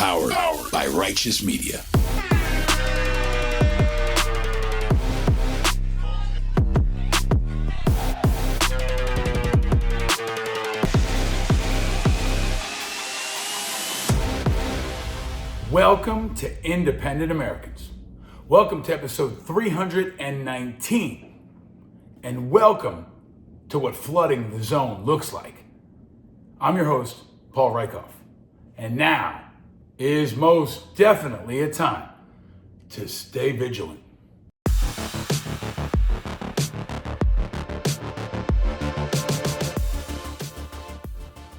Powered by Righteous Media. Welcome to Independent Americans. Welcome to episode 319. And welcome to what flooding the zone looks like. I'm your host, Paul Rieckhoff. And now is most definitely a time to stay vigilant.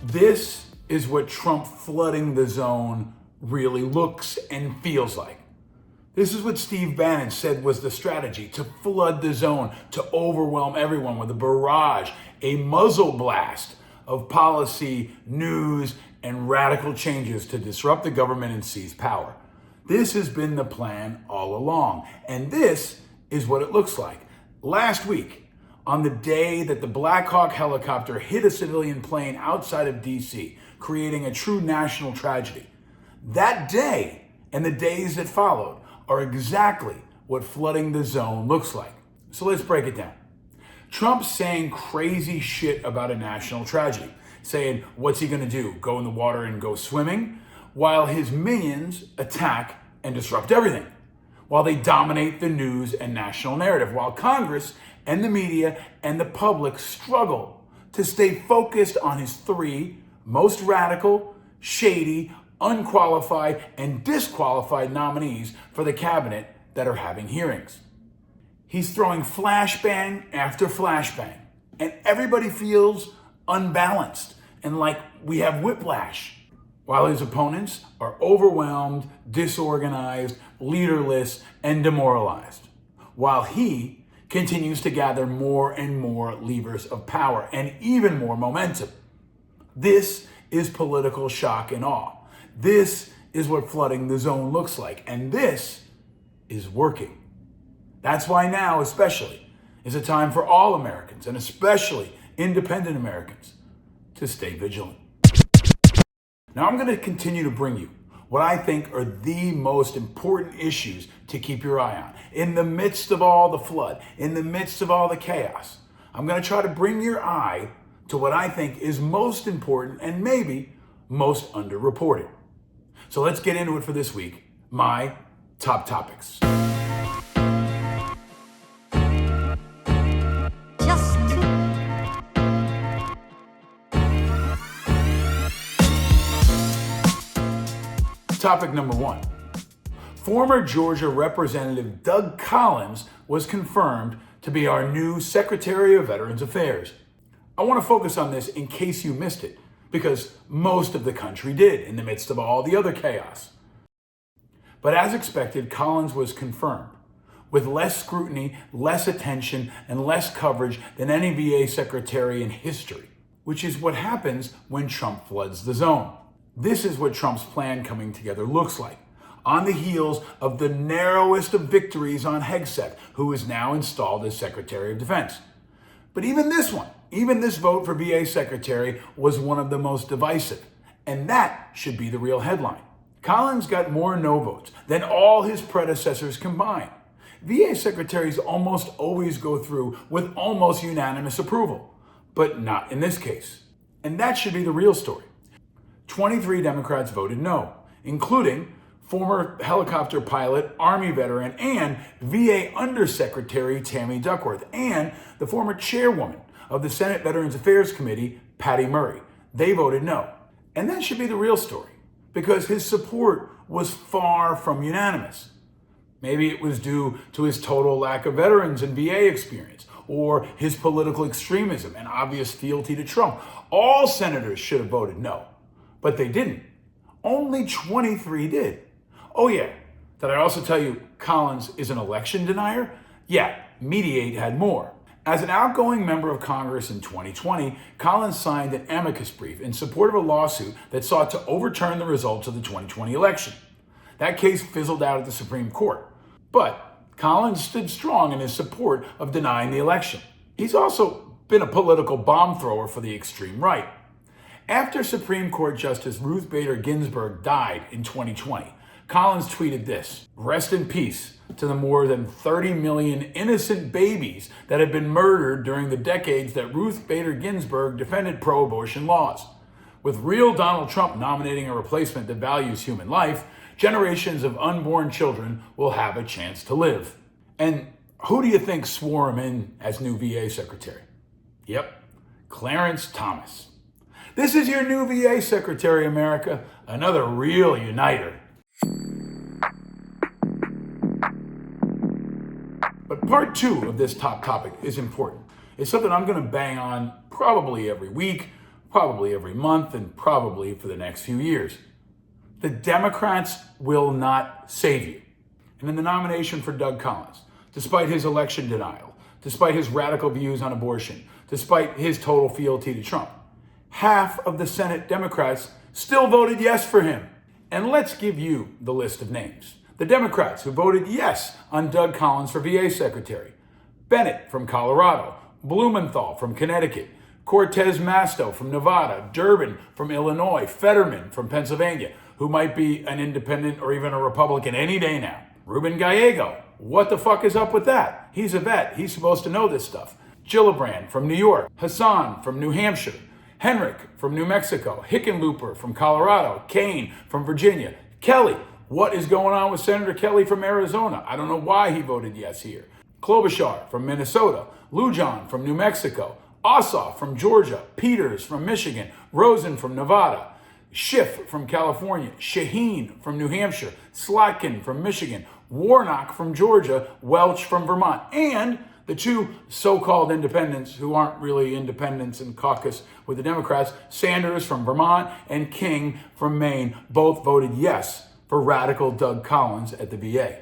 This is what Trump flooding the zone really looks and feels like. This is what Steve Bannon said was the strategy: to flood the zone, to overwhelm everyone with a barrage, a muzzle blast of policy, news, and radical changes to disrupt the government and seize power. This has been the plan all along, and this is what it looks like. Last week, on the day that the Black Hawk helicopter hit a civilian plane outside of DC, creating a true national tragedy, that day and the days that followed are exactly what flooding the zone looks like. So let's break it down. Trump's saying crazy shit about a national tragedy, saying, what's he gonna do? Go in the water and go swimming? While his minions attack and disrupt everything, while they dominate the news and national narrative, while Congress and the media and the public struggle to stay focused on his three most radical, shady, unqualified, and disqualified nominees for the cabinet that are having hearings. He's throwing flashbang after flashbang, and everybody feels unbalanced and like we have whiplash, while his opponents are overwhelmed, disorganized, leaderless, and demoralized, while he continues to gather more and more levers of power and even more momentum. This is political shock and awe. This is what flooding the zone looks like, and this is working. That's why now, especially, is a time for all Americans, and especially independent Americans, to stay vigilant. Now, I'm going to continue to bring you what I think are the most important issues to keep your eye on. In the midst of all the flood, in the midst of all the chaos, I'm going to try to bring your eye to what I think is most important and maybe most underreported. So let's get into it for this week. My top topics. Topic number one. Former Georgia Representative Doug Collins was confirmed to be our new Secretary of Veterans Affairs. I want to focus on this in case you missed it, because most of the country did in the midst of all the other chaos. But as expected, Collins was confirmed, with less scrutiny, less attention, and less coverage than any VA secretary in history, which is what happens when Trump floods the zone. This is what Trump's plan coming together looks like, on the heels of the narrowest of victories on Hegseth, who is now installed as Secretary of Defense. But even this vote for VA Secretary was one of the most divisive, and that should be the real headline. Collins got more no votes than all his predecessors combined. VA secretaries almost always go through with almost unanimous approval, but not in this case. And that should be the real story. 23 Democrats voted no, including former helicopter pilot, Army veteran, and VA Undersecretary Tammy Duckworth, and the former chairwoman of the Senate Veterans Affairs Committee, Patty Murray. They voted no. And that should be the real story, because his support was far from unanimous. Maybe it was due to his total lack of veterans and VA experience, or his political extremism and obvious fealty to Trump. All senators should have voted no, but they didn't. Only 23 did. Oh yeah, did I also tell you Collins is an election denier? Yeah, Mediate had more. As an outgoing member of Congress in 2020, Collins signed an amicus brief in support of a lawsuit that sought to overturn the results of the 2020 election. That case fizzled out at the Supreme Court, but Collins stood strong in his support of denying the election. He's also been a political bomb thrower for the extreme right. After Supreme Court Justice Ruth Bader Ginsburg died in 2020, Collins tweeted this: "Rest in peace to the more than 30 million innocent babies that have been murdered during the decades that Ruth Bader Ginsburg defended pro-abortion laws. With real Donald Trump nominating a replacement that values human life, generations of unborn children will have a chance to live." And who do you think swore him in as new VA secretary? Yep, Clarence Thomas. This is your new VA secretary, America, another real uniter. But part two of this top topic is important. It's something I'm going to bang on probably every week, probably every month, and probably for the next few years. The Democrats will not save you. And in the nomination for Doug Collins, despite his election denial, despite his radical views on abortion, despite his total fealty to Trump, half of the Senate Democrats still voted yes for him. And let's give you the list of names. The Democrats who voted yes on Doug Collins for VA secretary: Bennett from Colorado, Blumenthal from Connecticut, Cortez Masto from Nevada, Durbin from Illinois, Fetterman from Pennsylvania, who might be an independent or even a Republican any day now. Ruben Gallego, what the fuck is up with that? He's a vet. He's supposed to know this stuff. Gillibrand from New York, Hassan from New Hampshire, Henrik from New Mexico, Hickenlooper from Colorado, Kane from Virginia, Kelly. What is going on with Senator Kelly from Arizona? I don't know why he voted yes here. Klobuchar from Minnesota, Lujan from New Mexico, Ossoff from Georgia, Peters from Michigan, Rosen from Nevada, Schiff from California, Shaheen from New Hampshire, Slotkin from Michigan, Warnock from Georgia, Welch from Vermont, and the two so-called independents who aren't really independents and caucus with the Democrats, Sanders from Vermont and King from Maine, both voted yes for radical Doug Collins at the VA.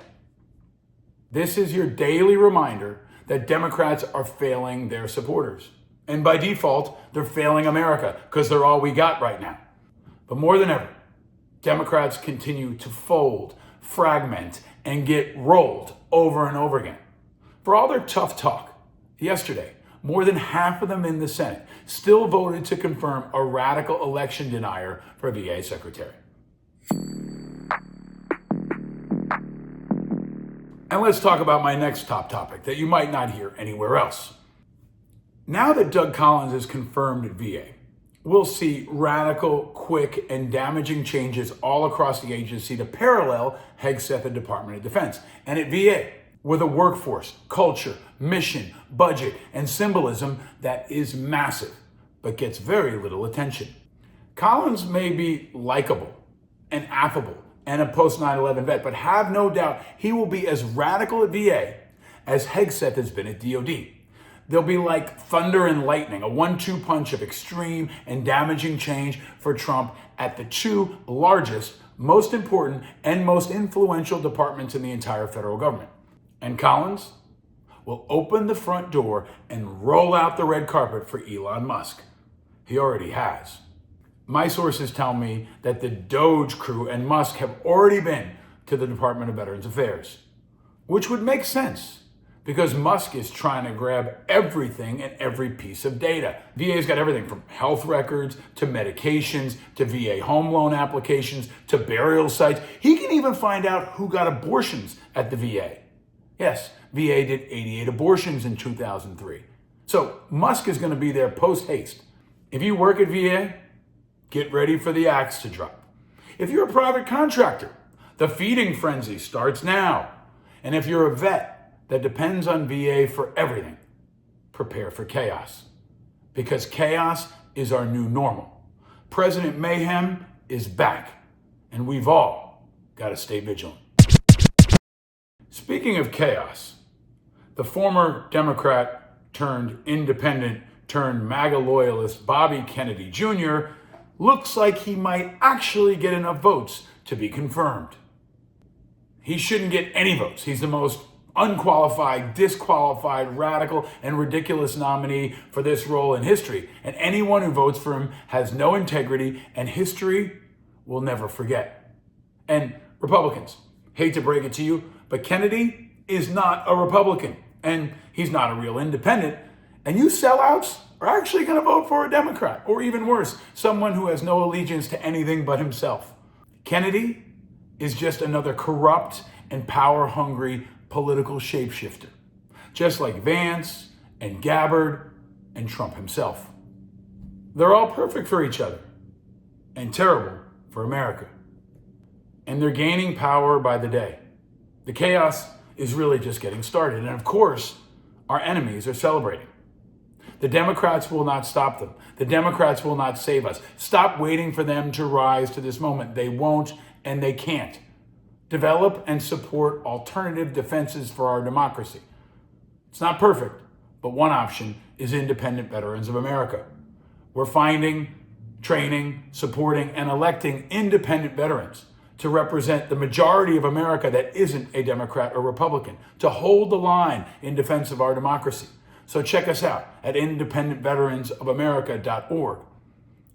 This is your daily reminder that Democrats are failing their supporters. And by default, they're failing America because they're all we got right now. But more than ever, Democrats continue to fold, fragment, and get rolled over and over again. For all their tough talk, yesterday, more than half of them in the Senate still voted to confirm a radical election denier for VA secretary. And let's talk about my next top topic that you might not hear anywhere else. Now that Doug Collins is confirmed at VA, we'll see radical, quick, and damaging changes all across the agency to parallel Hegseth and Department of Defense. And at VA, with a workforce, culture, mission, budget, and symbolism that is massive, but gets very little attention. Collins may be likable and affable and a post-9/11 vet, but have no doubt he will be as radical at VA as Hegseth has been at DOD. They'll be like thunder and lightning, a 1-2 punch of extreme and damaging change for Trump at the two largest, most important, and most influential departments in the entire federal government. And Collins will open the front door and roll out the red carpet for Elon Musk. He already has. My sources tell me that the Doge crew and Musk have already been to the Department of Veterans Affairs, which would make sense because Musk is trying to grab everything and every piece of data. VA's got everything from health records to medications to VA home loan applications to burial sites. He can even find out who got abortions at the VA. Yes, VA did 88 abortions in 2003. So Musk is going to be there post-haste. If you work at VA, get ready for the axe to drop. If you're a private contractor, the feeding frenzy starts now. And if you're a vet that depends on VA for everything, prepare for chaos. Because chaos is our new normal. President Mayhem is back, and we've all got to stay vigilant. Speaking of chaos, the former Democrat turned independent turned MAGA loyalist Bobby Kennedy Jr. looks like he might actually get enough votes to be confirmed. He shouldn't get any votes. He's the most unqualified, disqualified, radical, and ridiculous nominee for this role in history. And anyone who votes for him has no integrity, and history will never forget. And Republicans, hate to break it to you, but Kennedy is not a Republican, and he's not a real independent. And you sellouts are actually going to vote for a Democrat, or even worse, someone who has no allegiance to anything but himself. Kennedy is just another corrupt and power-hungry political shapeshifter, just like Vance and Gabbard and Trump himself. They're all perfect for each other and terrible for America. And they're gaining power by the day. The chaos is really just getting started. And of course, our enemies are celebrating. The Democrats will not stop them. The Democrats will not save us. Stop waiting for them to rise to this moment. They won't and they can't. Develop and support alternative defenses for our democracy. It's not perfect, but one option is independent veterans of America. We're finding, training, supporting, and electing independent veterans to represent the majority of America that isn't a Democrat or Republican, to hold the line in defense of our democracy. So check us out at independentveteransofamerica.org.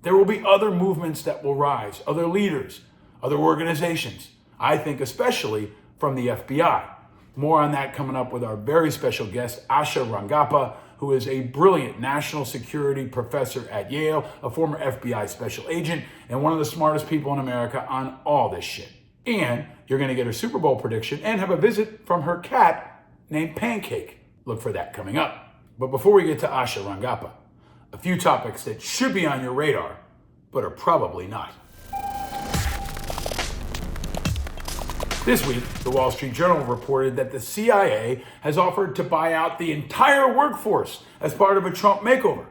There will be other movements that will rise, other leaders, other organizations, I think especially from the FBI. More on that coming up with our very special guest, Asha Rangappa, who is a brilliant national security professor at Yale, a former FBI special agent, and one of the smartest people in America on all this shit. And you're going to get her Super Bowl prediction and have a visit from her cat named Pancake. Look for that coming up. But before we get to Asha Rangappa, a few topics that should be on your radar, but are probably not. This week, the Wall Street Journal reported that the CIA has offered to buy out the entire workforce as part of a Trump makeover.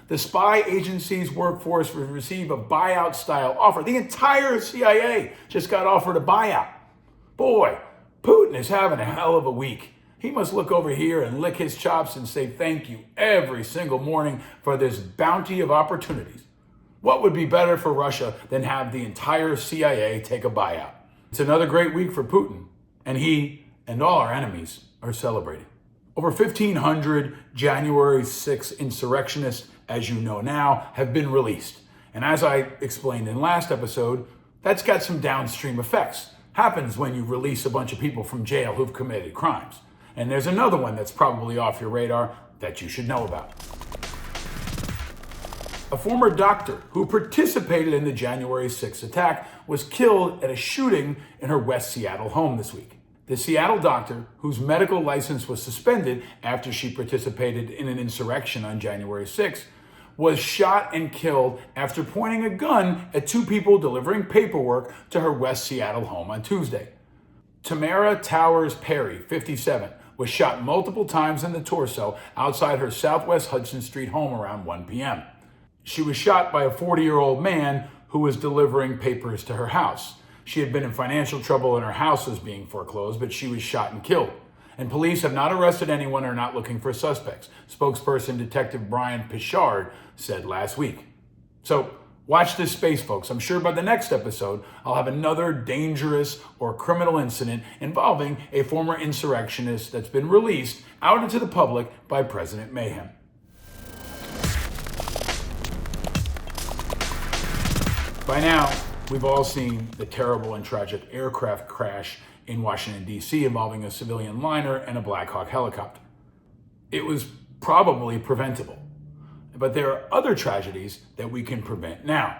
The spy agency's workforce would receive a buyout-style offer. The entire CIA just got offered a buyout. Boy, Putin is having a hell of a week. He must look over here and lick his chops and say thank you every single morning for this bounty of opportunities. What would be better for Russia than have the entire CIA take a buyout? It's another great week for Putin, and he and all our enemies are celebrating. Over 1,500 January 6 insurrectionists, as you know now, have been released. And as I explained in last episode, that's got some downstream effects. Happens when you release a bunch of people from jail who've committed crimes. And there's another one that's probably off your radar that you should know about. A former doctor who participated in the January 6 attack was killed at a shooting in her West Seattle home this week. The Seattle doctor, whose medical license was suspended after she participated in an insurrection on January 6, was shot and killed after pointing a gun at two people delivering paperwork to her West Seattle home on Tuesday. Tamara Towers Perry, 57, was shot multiple times in the torso outside her Southwest Hudson Street home around 1 p.m. She was shot by a 40-year-old man who was delivering papers to her house. She had been in financial trouble and her house was being foreclosed, but she was shot and killed. And police have not arrested anyone or are not looking for suspects. Spokesperson Detective Brian Pichard said last week. So watch this space, folks. I'm sure by the next episode, I'll have another dangerous or criminal incident involving a former insurrectionist that's been released out into the public by President Mayhem. By now, we've all seen the terrible and tragic aircraft crash in Washington, D.C. involving a civilian liner and a Black Hawk helicopter. It was probably preventable, but there are other tragedies that we can prevent now.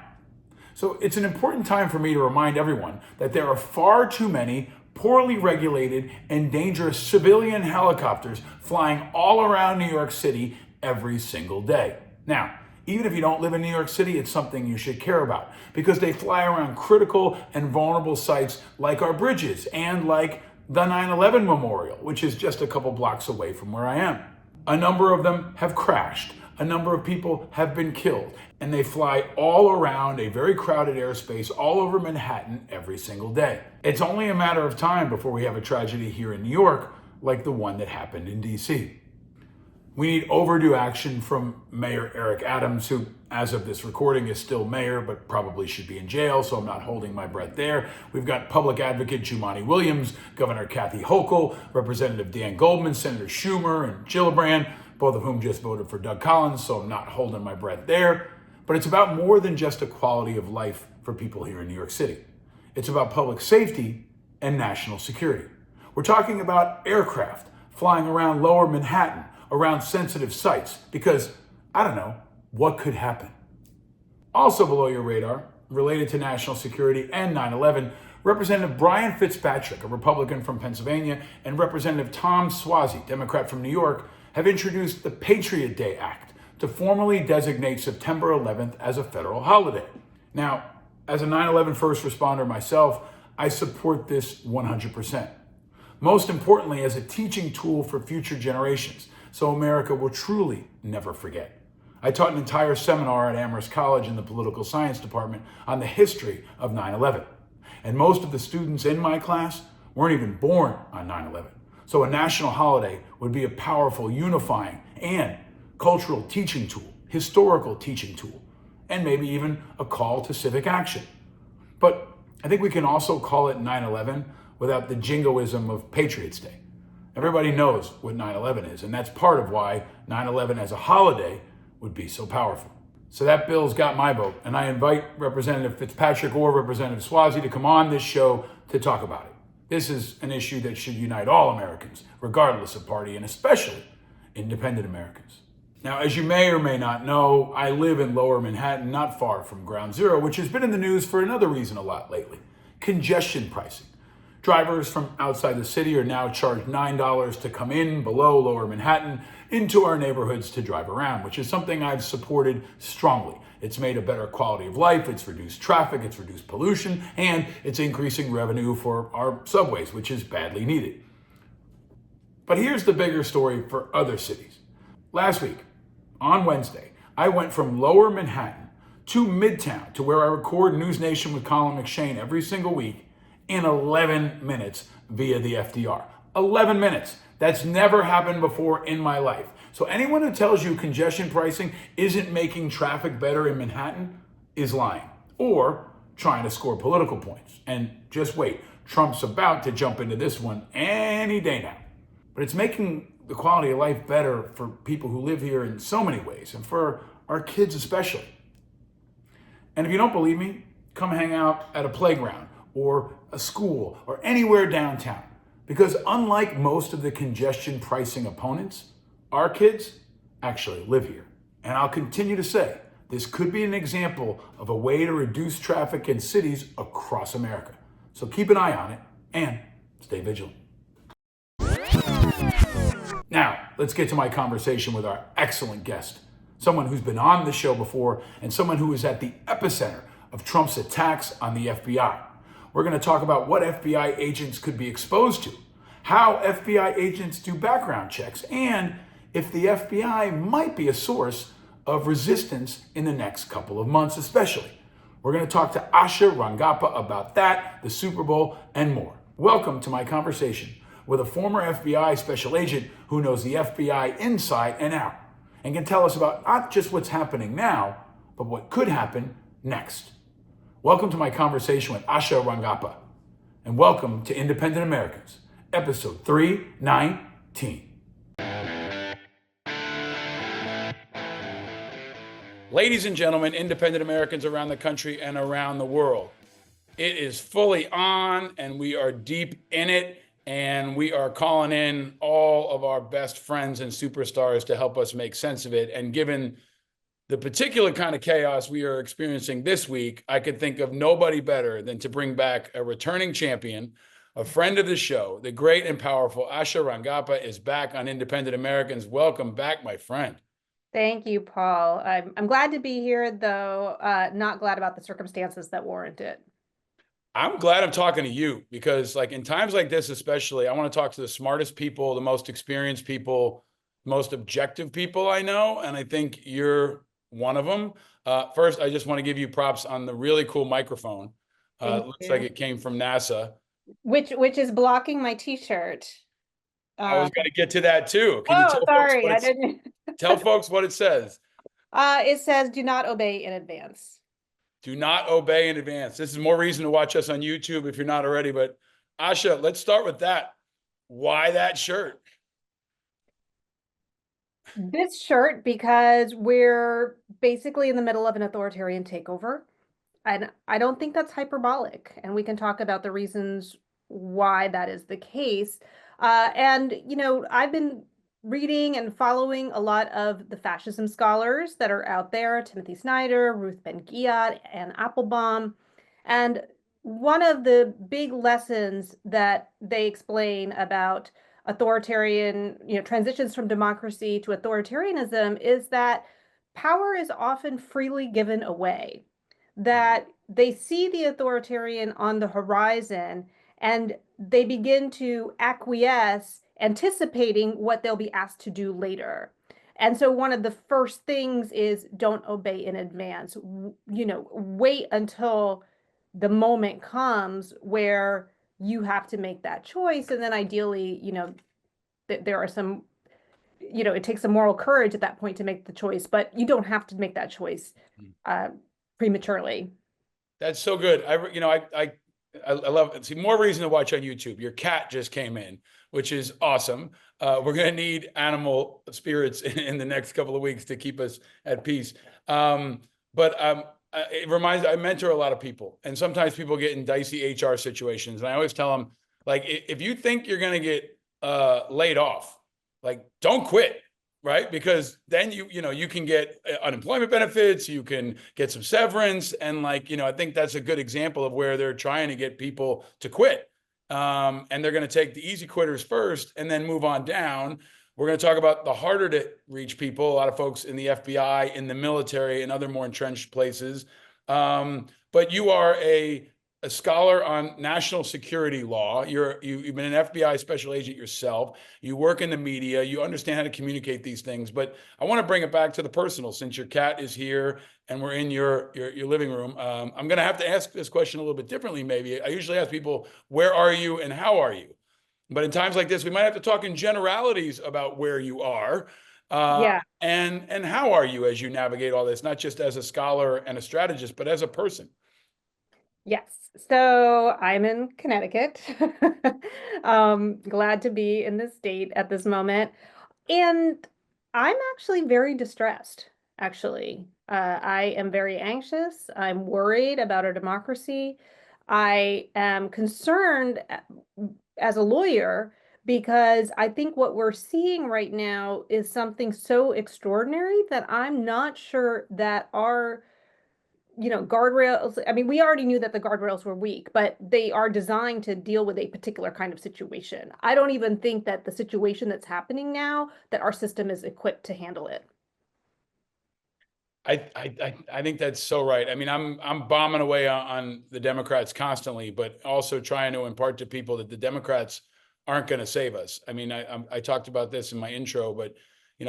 So it's an important time for me to remind everyone that there are far too many poorly regulated and dangerous civilian helicopters flying all around New York City every single day. Now, even if you don't live in New York City, it's something you should care about because they fly around critical and vulnerable sites like our bridges and like the 9/11 Memorial, which is just a couple blocks away from where I am. A number of them have crashed. A number of people have been killed, and they fly all around a very crowded airspace all over Manhattan every single day. It's only a matter of time before we have a tragedy here in New York like the one that happened in D.C. We need overdue action from Mayor Eric Adams, who, as of this recording, is still mayor, but probably should be in jail, so I'm not holding my breath there. We've got Public Advocate Jumaane Williams, Governor Kathy Hochul, Representative Dan Goldman, Senator Schumer, and Gillibrand, both of whom just voted for Doug Collins, so I'm not holding my breath there. But it's about more than just a quality of life for people here in New York City. It's about public safety and national security. We're talking about aircraft flying around lower Manhattan, around sensitive sites, because I don't know, what could happen? Also below your radar, related to national security and 9/11, Representative Brian Fitzpatrick, a Republican from Pennsylvania, and Representative Tom Suozzi, Democrat from New York, have introduced the Patriot Day Act to formally designate September 11th as a federal holiday. Now, as a 9/11 first responder myself, I support this 100%. Most importantly, as a teaching tool for future generations, so America will truly never forget. I taught an entire seminar at Amherst College in the political science department on the history of 9/11. And most of the students in my class weren't even born on 9/11. So a national holiday would be a powerful, unifying, and cultural teaching tool, historical teaching tool, and maybe even a call to civic action. But I think we can also call it 9/11 without the jingoism of Patriots Day. Everybody knows what 9/11 is, and that's part of why 9/11 as a holiday would be so powerful. So that bill's got my vote, and I invite Representative Fitzpatrick or Representative Suozzi to come on this show to talk about it. This is an issue that should unite all Americans, regardless of party, and especially independent Americans. Now, as you may or may not know, I live in Lower Manhattan, not far from Ground Zero, which has been in the news for another reason a lot lately: congestion pricing. Drivers from outside the city are now charged $9 to come in below Lower Manhattan into our neighborhoods to drive around, which is something I've supported strongly. It's made a better quality of life, it's reduced traffic, it's reduced pollution, and it's increasing revenue for our subways, which is badly needed. But here's the bigger story for other cities. Last week, on Wednesday, I went from Lower Manhattan to Midtown, to where I record News Nation with Colin McShane every single week, in 11 minutes via the FDR. 11 minutes. That's never happened before in my life. So anyone who tells you congestion pricing isn't making traffic better in Manhattan is lying or trying to score political points. And just wait, Trump's about to jump into this one any day now. But it's making the quality of life better for people who live here in so many ways, and for our kids especially. And if you don't believe me, come hang out at a playground or a school or anywhere downtown. Because unlike most of the congestion pricing opponents, our kids actually live here. And I'll continue to say, this could be an example of a way to reduce traffic in cities across America. So keep an eye on it and stay vigilant. Now, let's get to my conversation with our excellent guest, someone who's been on the show before and someone who is at the epicenter of Trump's attacks on the FBI. We're going to talk about what FBI agents could be exposed to, how FBI agents do background checks, and if the FBI might be a source of resistance in the next couple of months especially. We're going to talk to Asha Rangappa about that, the Super Bowl, and more. Welcome to my conversation with a former FBI special agent who knows the FBI inside and out and can tell us about not just what's happening now, but what could happen next. Welcome to my conversation with Asha Rangappa, and welcome to Independent Americans, episode 319. Ladies and gentlemen, independent Americans around the country and around the world, it is fully on and we are deep in it, and we are calling in all of our best friends and superstars to help us make sense of it. And given the particular kind of chaos we are experiencing this week, I could think of nobody better than to bring back a returning champion, a friend of the show. The great and powerful Asha Rangappa is back on Independent Americans. Welcome back, my friend. Thank you, Paul. I'm glad to be here, though not glad about the circumstances that warrant it. I'm glad I'm talking to you because, like, in times like this especially, I want to talk to the smartest people, the most experienced people, most objective people I know, and I think you're one of them. First, I just want to give you props on the really cool microphone. It looks like it came from NASA. Which is blocking my t-shirt. I was going to get to that too. Can you tell sorry, folks I didn't. Tell folks what it says. It says, do not obey in advance. Do not obey in advance. This is more reason to watch us on YouTube if you're not already. But Asha, let's start with that. Why that shirt? This shirt, because we're basically in the middle of an authoritarian takeover. And I don't think that's hyperbolic. And we can talk about the reasons why that is the case. And, you know, I've been reading and following a lot of the fascism scholars that are out there, Timothy Snyder, Ruth Ben-Ghiat, and Applebaum. And one of the big lessons that they explain about authoritarian, transitions from democracy to authoritarianism is that power is often freely given away, that they see the authoritarian on the horizon and they begin to acquiesce, anticipating what they'll be asked to do later. And so one of the first things is don't obey in advance. Wait until the moment comes where you have to make that choice. And then ideally, there are some, it takes some moral courage at that point to make the choice, but you don't have to make that choice uh, prematurely. That's so good. I love it. See, more reason to watch on YouTube. Your cat just came in, which is awesome. We're going to need animal spirits in the next couple of weeks to keep us at peace. It reminds, I mentor a lot of people, and sometimes people get in dicey HR situations. And I always tell them, like, if you think you're going to get laid off, like, don't quit. Right? Because then you can get unemployment benefits, you can get some severance. And I think that's a good example of where they're trying to get people to quit. And they're going to take the easy quitters first and then move on down. We're going to talk about the harder to reach people, a lot of folks in the FBI, in the military, and other more entrenched places. But you are a scholar on national security law. You've been an FBI special agent yourself. You work in the media. You understand how to communicate these things. But I want to bring it back to the personal, since your cat is here and we're in your living room. I'm going to have to ask this question a little bit differently. Maybe I usually ask people, where are you and how are you? But in times like this, we might have to talk in generalities about where you are. Yeah. And how are you as you navigate all this, not just as a scholar and a strategist, but as a person. Yes. So I'm in Connecticut. Glad to be in this state at this moment. And I'm actually very distressed, actually. I am very anxious. I'm worried about our democracy. I am concerned as a lawyer because I think what we're seeing right now is something so extraordinary that I'm not sure that our guardrails. I mean, we already knew that the guardrails were weak, but they are designed to deal with a particular kind of situation. I don't even think that the situation that's happening now, that our system is equipped to handle it. I think that's so right. I mean, I'm bombing away on the Democrats constantly, but also trying to impart to people that the Democrats aren't going to save us. I mean, I talked about this in my intro, but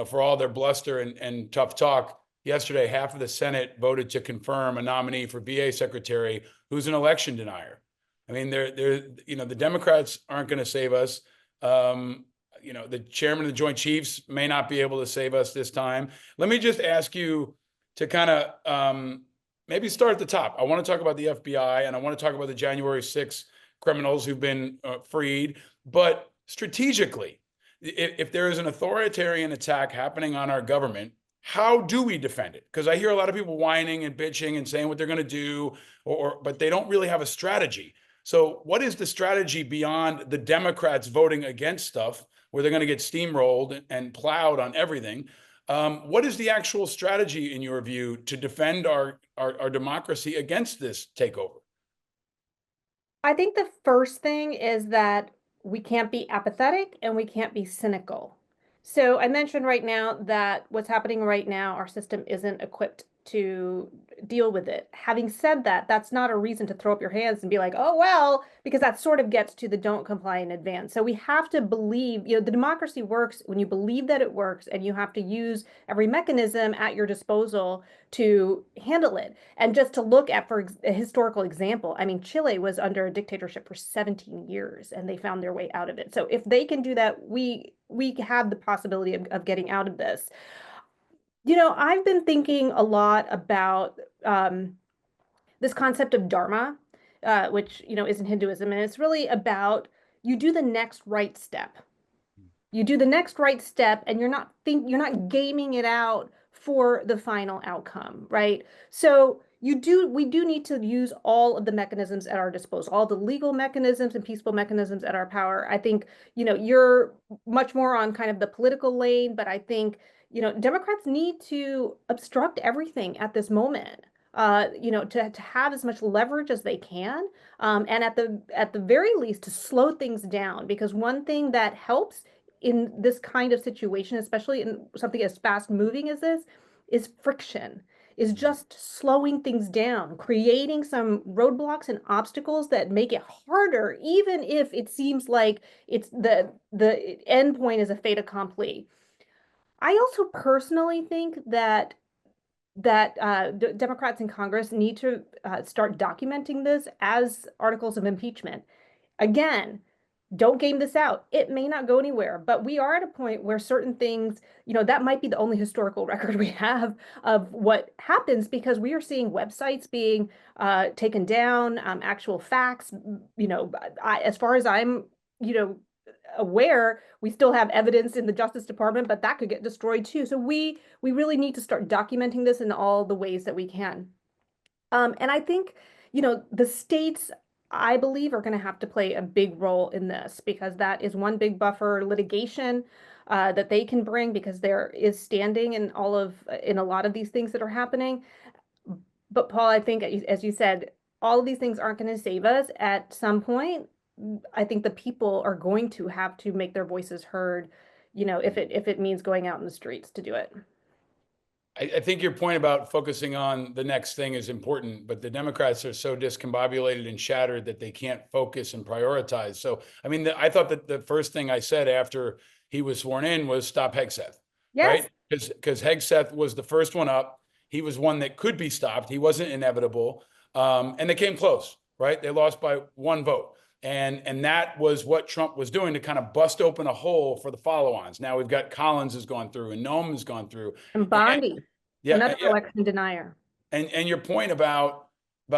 for all their bluster and tough talk, yesterday half of the Senate voted to confirm a nominee for VA secretary who's an election denier. I mean, the Democrats aren't going to save us. The chairman of the Joint Chiefs may not be able to save us this time. Let me just ask you to kind of maybe start at the top. I want to talk about the FBI and I want to talk about the January 6th criminals who've been freed. But strategically, if there is an authoritarian attack happening on our government, how do we defend it? Because I hear a lot of people whining and bitching and saying what they're going to do, but they don't really have a strategy. So what is the strategy beyond the Democrats voting against stuff where they're going to get steamrolled and plowed on everything? What is the actual strategy, in your view, to defend our democracy against this takeover? I think the first thing is that we can't be apathetic and we can't be cynical. So I mentioned right now that what's happening right now, our system isn't equipped to deal with it. Having said that, that's not a reason to throw up your hands and be like, oh, well, because that sort of gets to the don't comply in advance. So we have to believe, the democracy works when you believe that it works, and you have to use every mechanism at your disposal to handle it. And just to look at, for a historical example, I mean, Chile was under a dictatorship for 17 years and they found their way out of it. So if they can do that, we have the possibility of getting out of this. I've been thinking a lot about this concept of dharma, which, is in Hinduism. And it's really about you do the next right step. You do the next right step and you're not gaming it out for the final outcome, right? So we do need to use all of the mechanisms at our disposal, all the legal mechanisms and peaceful mechanisms at our power. I think, you're much more on kind of the political lane, but I think, Democrats need to obstruct everything at this moment. To have as much leverage as they can, and at the very least to slow things down. Because one thing that helps in this kind of situation, especially in something as fast moving as this, is friction, is just slowing things down, creating some roadblocks and obstacles that make it harder, even if it seems like it's the end point is a fait accompli. I also personally think that Democrats in Congress need to start documenting this as articles of impeachment. Again, don't game this out. It may not go anywhere, but we are at a point where certain things, that might be the only historical record we have of what happens, because we are seeing websites being taken down, actual facts. As far as I'm, aware, we still have evidence in the Justice Department, but that could get destroyed too. So we really need to start documenting this in all the ways that we can. And I think, the states, I believe, are going to have to play a big role in this, because that is one big buffer litigation that they can bring, because there is standing in a lot of these things that are happening. But Paul, I think, as you said, all of these things aren't going to save us. At some point, I think the people are going to have to make their voices heard, if it means going out in the streets to do it. I think your point about focusing on the next thing is important, but the Democrats are so discombobulated and shattered that they can't focus and prioritize. So, I mean, I thought that the first thing I said after he was sworn in was stop Hegseth, Yes. right? Because Hegseth was the first one up. He was one that could be stopped. He wasn't inevitable. And they came close, right? They lost by one vote. And that was what Trump was doing to kind of bust open a hole for the follow-ons. Now we've got Collins has gone through and Noem has gone through. And Bondi, another election denier. And your point about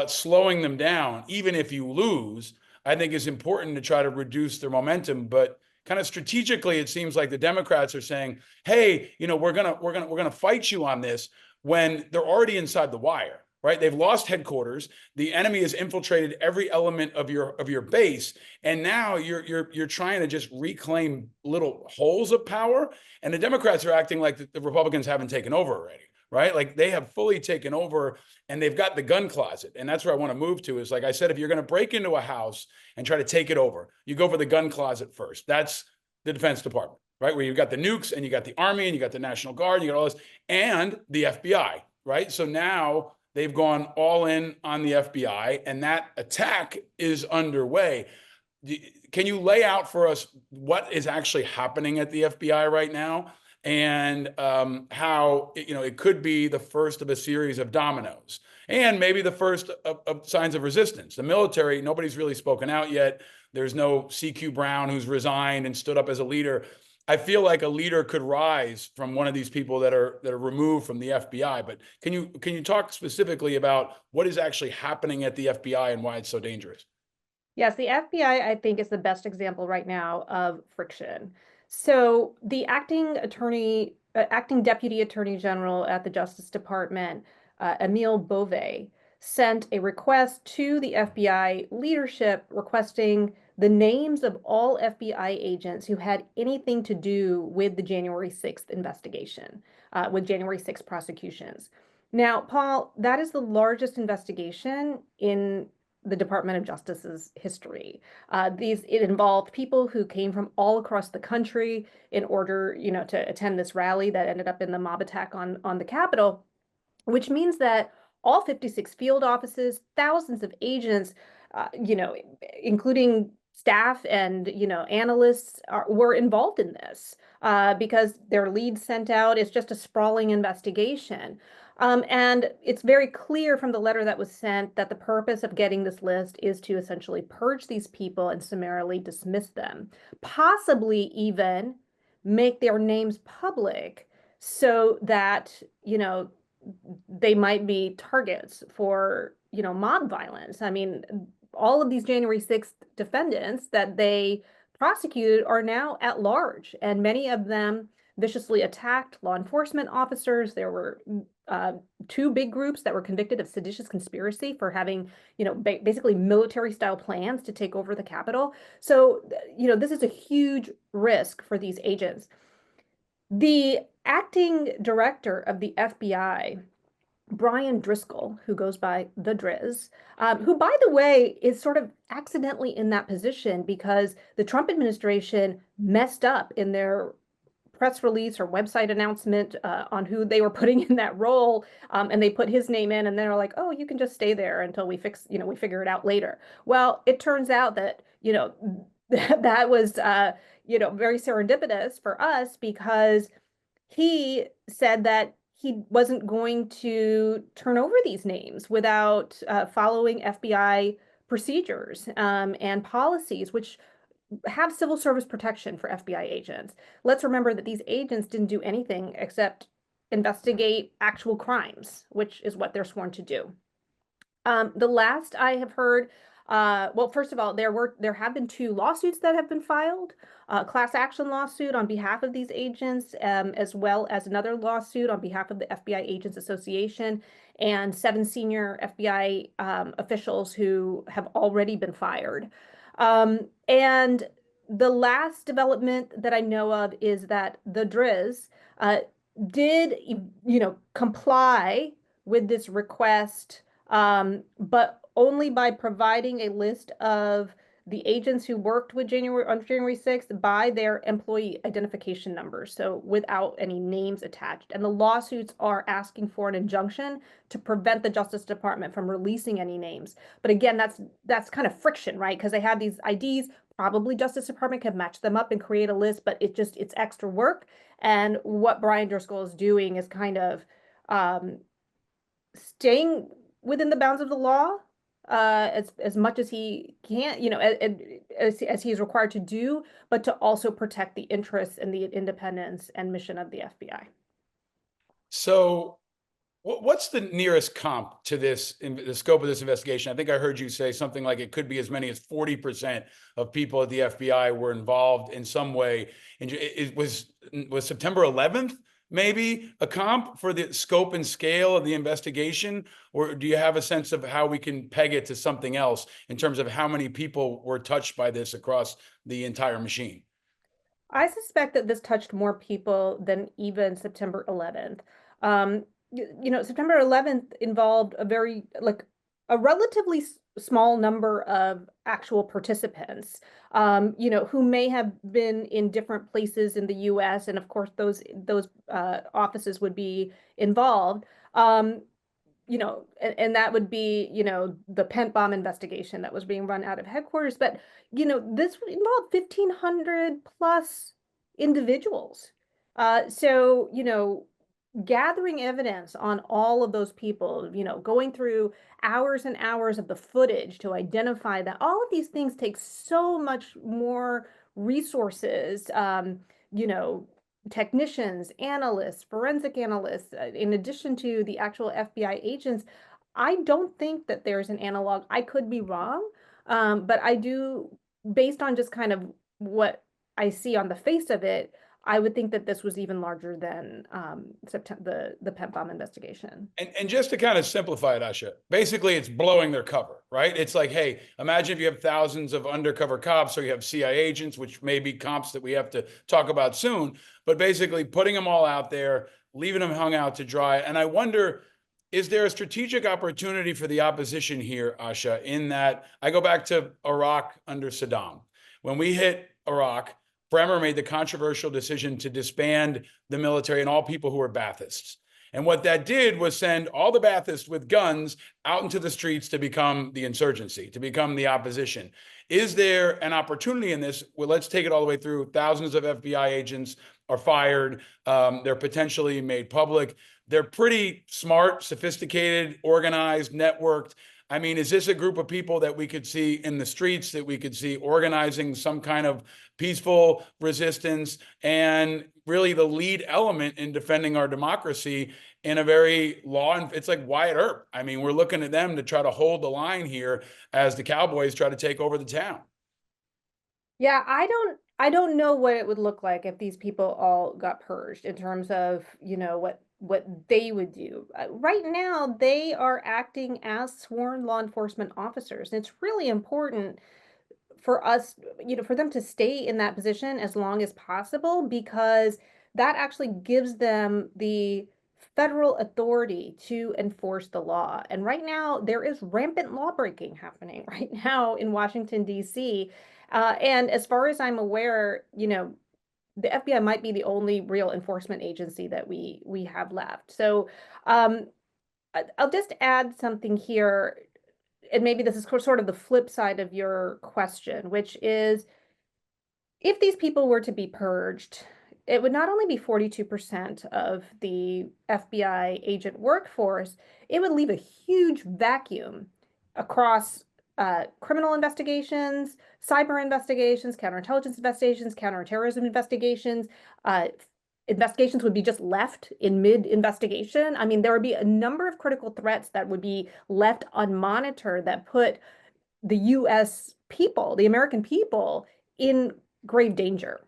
slowing them down, even if you lose, I think is important to try to reduce their momentum. But kind of strategically, it seems like the Democrats are saying, "Hey, we're gonna fight you on this," when they're already inside the wire. Right? They've lost headquarters. The enemy has infiltrated every element of your base, and now you're trying to just reclaim little holes of power. And the Democrats are acting like the Republicans haven't taken over already, right? Like they have fully taken over, and they've got the gun closet. And that's where I want to move to. Is like I said, if you're going to break into a house and try to take it over, you go for the gun closet first. That's the Defense Department, right? Where you've got the nukes, and you got the Army, and you got the National Guard, and you got all this, and the FBI, right? So now they've gone all in on the FBI, and that attack is underway. Can you lay out for us what is actually happening at the FBI right now, and how it could be the first of a series of dominoes, and maybe the first of signs of resistance? The military, nobody's really spoken out yet. There's no CQ Brown who's resigned and stood up as a leader. I feel like a leader could rise from one of these people that are removed from the FBI. But can you talk specifically about what is actually happening at the FBI and why it's so dangerous? Yes, the FBI, I think, is the best example right now of friction. So the acting deputy attorney general at the Justice Department, Emile Beauvais, sent a request to the FBI leadership requesting the names of all FBI agents who had anything to do with the January 6th investigation, with January 6th prosecutions. Now, Paul, that is the largest investigation in the Department of Justice's history. It involved people who came from all across the country in order, to attend this rally that ended up in the mob attack on the Capitol, which means that all 56 field offices, thousands of agents, including staff and analysts were involved in this because their leads sent out. It's just a sprawling investigation. And it's very clear from the letter that was sent that the purpose of getting this list is to essentially purge these people and summarily dismiss them, possibly even make their names public so that, they might be targets for, mob violence. I mean, all of these January 6th defendants that they prosecuted are now at large, and many of them viciously attacked law enforcement officers. There were two big groups that were convicted of seditious conspiracy for having, basically military style plans to take over the Capitol. So, this is a huge risk for these agents. The acting director of the FBI, Brian Driscoll, who goes by the Driz, who, by the way, is sort of accidentally in that position because the Trump administration messed up in their press release or website announcement on who they were putting in that role, and they put his name in, and they're like, "Oh, you can just stay there until we figure it out later." Well, it turns out that that was very serendipitous for us because he said that he wasn't going to turn over these names without following FBI procedures and policies, which have civil service protection for FBI agents. Let's remember that these agents didn't do anything except investigate actual crimes, which is what they're sworn to do. The last I have heard, well, first of all, there have been two lawsuits that have been filed, a class action lawsuit on behalf of these agents, as well as another lawsuit on behalf of the FBI Agents Association and 7 senior FBI officials who have already been fired. And the last development that I know of is that the Driz did, comply with this request, but only by providing a list of the agents who worked with on January 6th by their employee identification numbers, so without any names attached. And the lawsuits are asking for an injunction to prevent the Justice Department from releasing any names. But again, that's kind of friction, right? Because they have these IDs, probably Justice Department can match them up and create a list, but it's extra work. And what Brian Driscoll is doing is kind of staying within the bounds of the law as much as he can, as he is required to do, but to also protect the interests and the independence and mission of the FBI. So what's the nearest comp to this, in the scope of this investigation? I think I heard you say something like it could be as many as 40% of people at the FBI were involved in some way. And it was September 11th maybe a comp for the scope and scale of the investigation? Or do you have a sense of how we can peg it to something else in terms of how many people were touched by this across the entire machine? I suspect that this touched more people than even September 11th. September 11th involved a relatively small number of actual participants, who may have been in different places in the U.S. And of course, those offices would be involved. And that would be, the Pent bomb investigation that was being run out of headquarters. But, this would involve 1,500 plus individuals. So, gathering evidence on all of those people, going through hours and hours of the footage to identify that all of these things take so much more resources, technicians, analysts, forensic analysts, in addition to the actual FBI agents. I don't think that there's an analog. I could be wrong, but I do, based on just kind of what I see on the face of it, I would think that this was even larger than the Pent bomb investigation. And just to kind of simplify it, Asha, basically it's blowing their cover, right? It's like, hey, imagine if you have thousands of undercover cops, or you have CIA agents, which may be comps that we have to talk about soon, but basically putting them all out there, leaving them hung out to dry. And I wonder, is there a strategic opportunity for the opposition here, Asha, in that I go back to Iraq under Saddam. When we hit Iraq, Bremer made the controversial decision to disband the military and all people who were Baathists. And what that did was send all the Baathists with guns out into the streets to become the insurgency, to become the opposition. Is there an opportunity in this? Well, let's take it all the way through. Thousands of FBI agents are fired. They're potentially made public. They're pretty smart, sophisticated, organized, networked. I mean, is this a group of people that we could see in the streets, that we could see organizing some kind of peaceful resistance, and really the lead element in defending our democracy in a very it's like Wyatt Earp. I mean, we're looking at them to try to hold the line here as the Cowboys try to take over the town. Yeah, I don't know what it would look like if these people all got purged in terms of, what they would do. Right now, they are acting as sworn law enforcement officers. And it's really important for us, for them to stay in that position as long as possible, because that actually gives them the federal authority to enforce the law. And right now, there is rampant law breaking happening right now in Washington, D.C. And as far as I'm aware, the FBI might be the only real enforcement agency that we have left. So I'll just add something here, and maybe this is sort of the flip side of your question, which is, if these people were to be purged, it would not only be 42% of the FBI agent workforce, it would leave a huge vacuum across criminal investigations, cyber investigations, counterintelligence investigations, counterterrorism investigations. Investigations would be just left in mid-investigation. I mean, there would be a number of critical threats that would be left unmonitored that put the US people, the American people, in grave danger.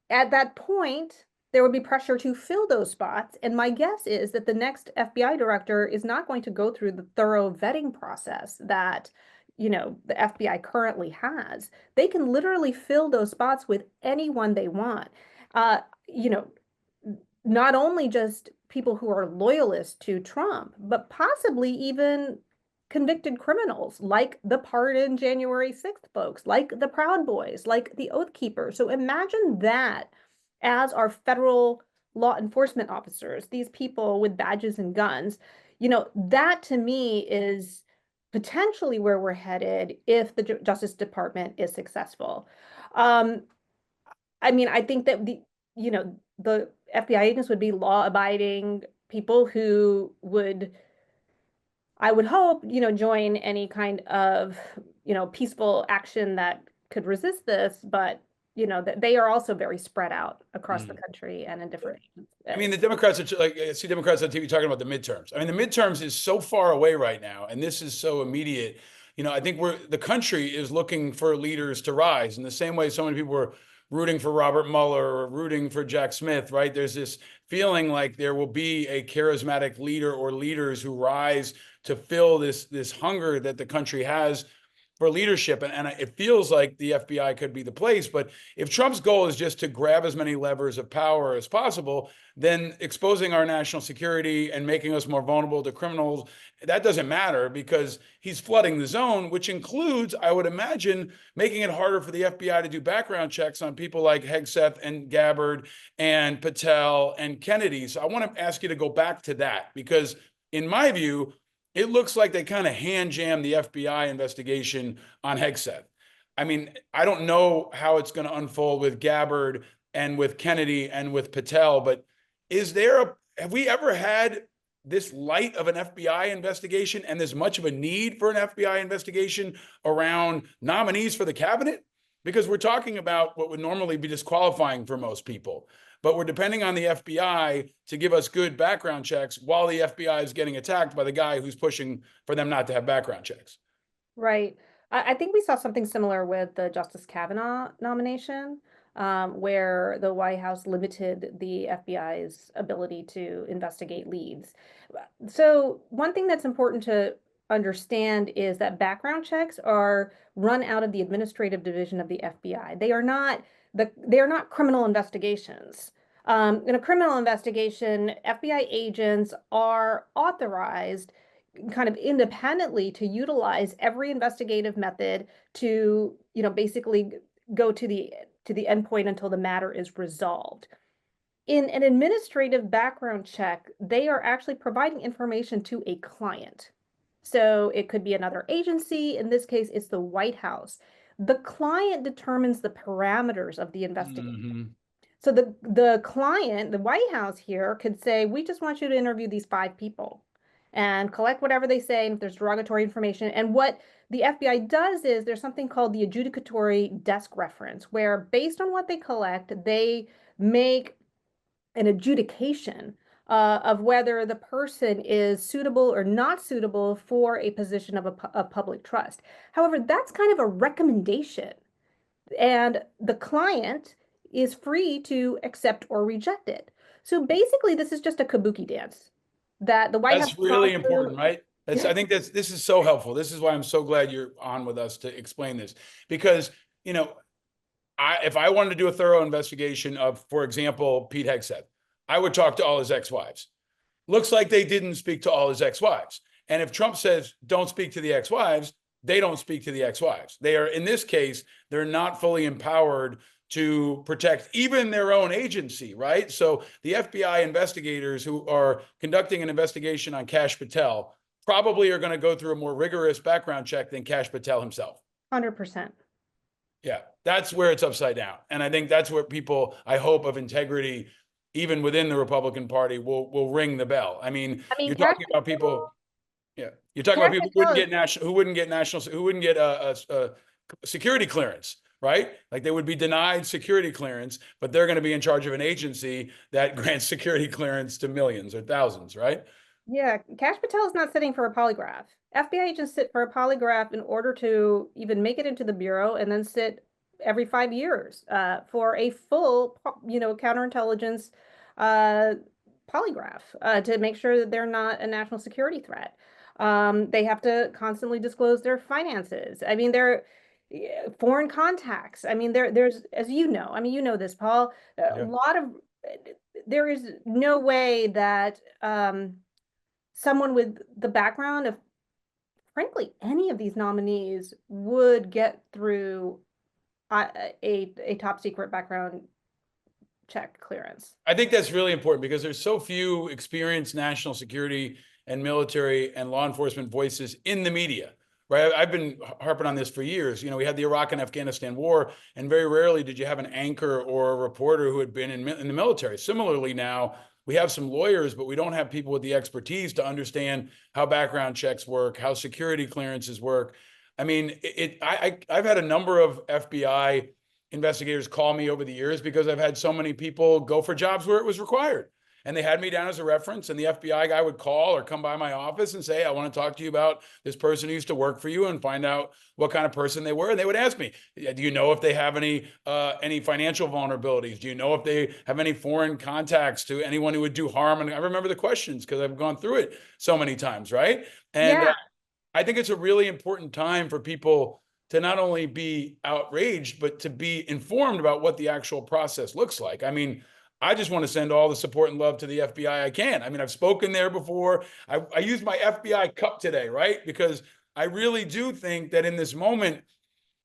At that point, there would be pressure to fill those spots. And my guess is that the next FBI director is not going to go through the thorough vetting process that, the FBI currently has. They can literally fill those spots with anyone they want. You know, not only just people who are loyalists to Trump, but possibly even convicted criminals like the pardoned January 6th folks, like the Proud Boys, like the Oath Keepers. So imagine that as our federal law enforcement officers, these people with badges and guns. That to me is potentially where we're headed if the Justice Department is successful. I mean, I think that the FBI agents would be law-abiding people who would, I would hope, join any kind of, peaceful action that could resist this, but that they are also very spread out across the country and in different agencies. I mean, the Democrats are like, I see Democrats on TV talking about the midterms. I mean, the midterms is so far away right now, and this is so immediate. I think the country is looking for leaders to rise in the same way so many people were rooting for Robert Mueller or rooting for Jack Smith, right? There's this feeling like there will be a charismatic leader or leaders who rise to fill this hunger that the country has for leadership. And it feels like the FBI could be the place. But if Trump's goal is just to grab as many levers of power as possible, then exposing our national security and making us more vulnerable to criminals, that doesn't matter because he's flooding the zone, which includes, I would imagine, making it harder for the FBI to do background checks on people like Hegseth and Gabbard and Patel and Kennedy. So I want to ask you to go back to that because in my view, it looks like they kind of hand jammed the FBI investigation on Hegseth. I mean, I don't know how it's going to unfold with Gabbard and with Kennedy and with Patel, but have we ever had this light of an FBI investigation and this much of a need for an FBI investigation around nominees for the cabinet? Because we're talking about what would normally be disqualifying for most people. But we're depending on the FBI to give us good background checks while the FBI is getting attacked by the guy who's pushing for them not to have background checks. Right. I think we saw something similar with the Justice Kavanaugh nomination, where the White House limited the FBI's ability to investigate leads. So one thing that's important to understand is that background checks are run out of the administrative division of the FBI. They are not criminal investigations. In a criminal investigation, FBI agents are authorized kind of independently to utilize every investigative method to, basically go to the endpoint until the matter is resolved. In an administrative background check, they are actually providing information to a client. So it could be another agency. In this case, it's the White House. The client determines the parameters of the investigation. So the client, the White House here, could say, we just want you to interview these 5 people and collect whatever they say, and if there's derogatory information. And what the FBI does is there's something called the adjudicatory desk reference, where based on what they collect, they make an adjudication of whether the person is suitable or not suitable for a position of public trust. However, that's kind of a recommendation. And the client is free to accept or reject it. So basically, this is just a kabuki dance that the White House That's has gone really through. important, right? I think this is so helpful. This is why I'm so glad you're on with us to explain this, because if I wanted to do a thorough investigation of, for example, Pete Hegseth, I would talk to all his ex-wives. Looks like they didn't speak to all his ex-wives. And if Trump says don't speak to the ex-wives, they don't speak to the ex-wives. They are, in this case, they're not fully empowered to protect even their own agency, right? So the FBI investigators who are conducting an investigation on Kash Patel probably are going to go through a more rigorous background check than Kash Patel himself. 100%. Yeah, that's where it's upside down. And I think that's where people, I hope, of integrity, even within the Republican Party, will ring the bell. I mean, I mean, you're talking about people, yeah, you're talking about Cash people Patel who wouldn't get a security clearance, right? Like they would be denied security clearance, but they're going to be in charge of an agency that grants security clearance to millions or thousands, right? Yeah, Cash Patel is not sitting for a polygraph. FBI agents sit for a polygraph in order to even make it into the bureau, and then sit every 5 years for a full, counterintelligence uh, polygraph to make sure that they're not a national security threat. They have to constantly disclose their finances. I mean, they're foreign contacts. I mean, there's, as you know, I mean, you know this, Paul, a Yeah. lot of, there is no way that someone with the background of, frankly, any of these nominees would get through a top secret background check clearance. I think that's really important because there's so few experienced national security and military and law enforcement voices in the media, right? I've been harping on this for years. We had the Iraq and Afghanistan war, and very rarely did you have an anchor or a reporter who had been in the military. Similarly, now we have some lawyers, but we don't have people with the expertise to understand how background checks work, how security clearances work. I mean, I've had a number of FBI investigators call me over the years because I've had so many people go for jobs where it was required. And they had me down as a reference, and the FBI guy would call or come by my office and say, I want to talk to you about this person who used to work for you, and find out what kind of person they were. And they would ask me, do you know if they have any financial vulnerabilities? Do you know if they have any foreign contacts to anyone who would do harm? And I remember the questions because I've gone through it so many times, right? And Yeah. I think it's a really important time for people to not only be outraged, but to be informed about what the actual process looks like. I mean, I just want to send all the support and love to the FBI I can. I mean, I've spoken there before. I used my FBI cup today, right? Because I really do think that in this moment,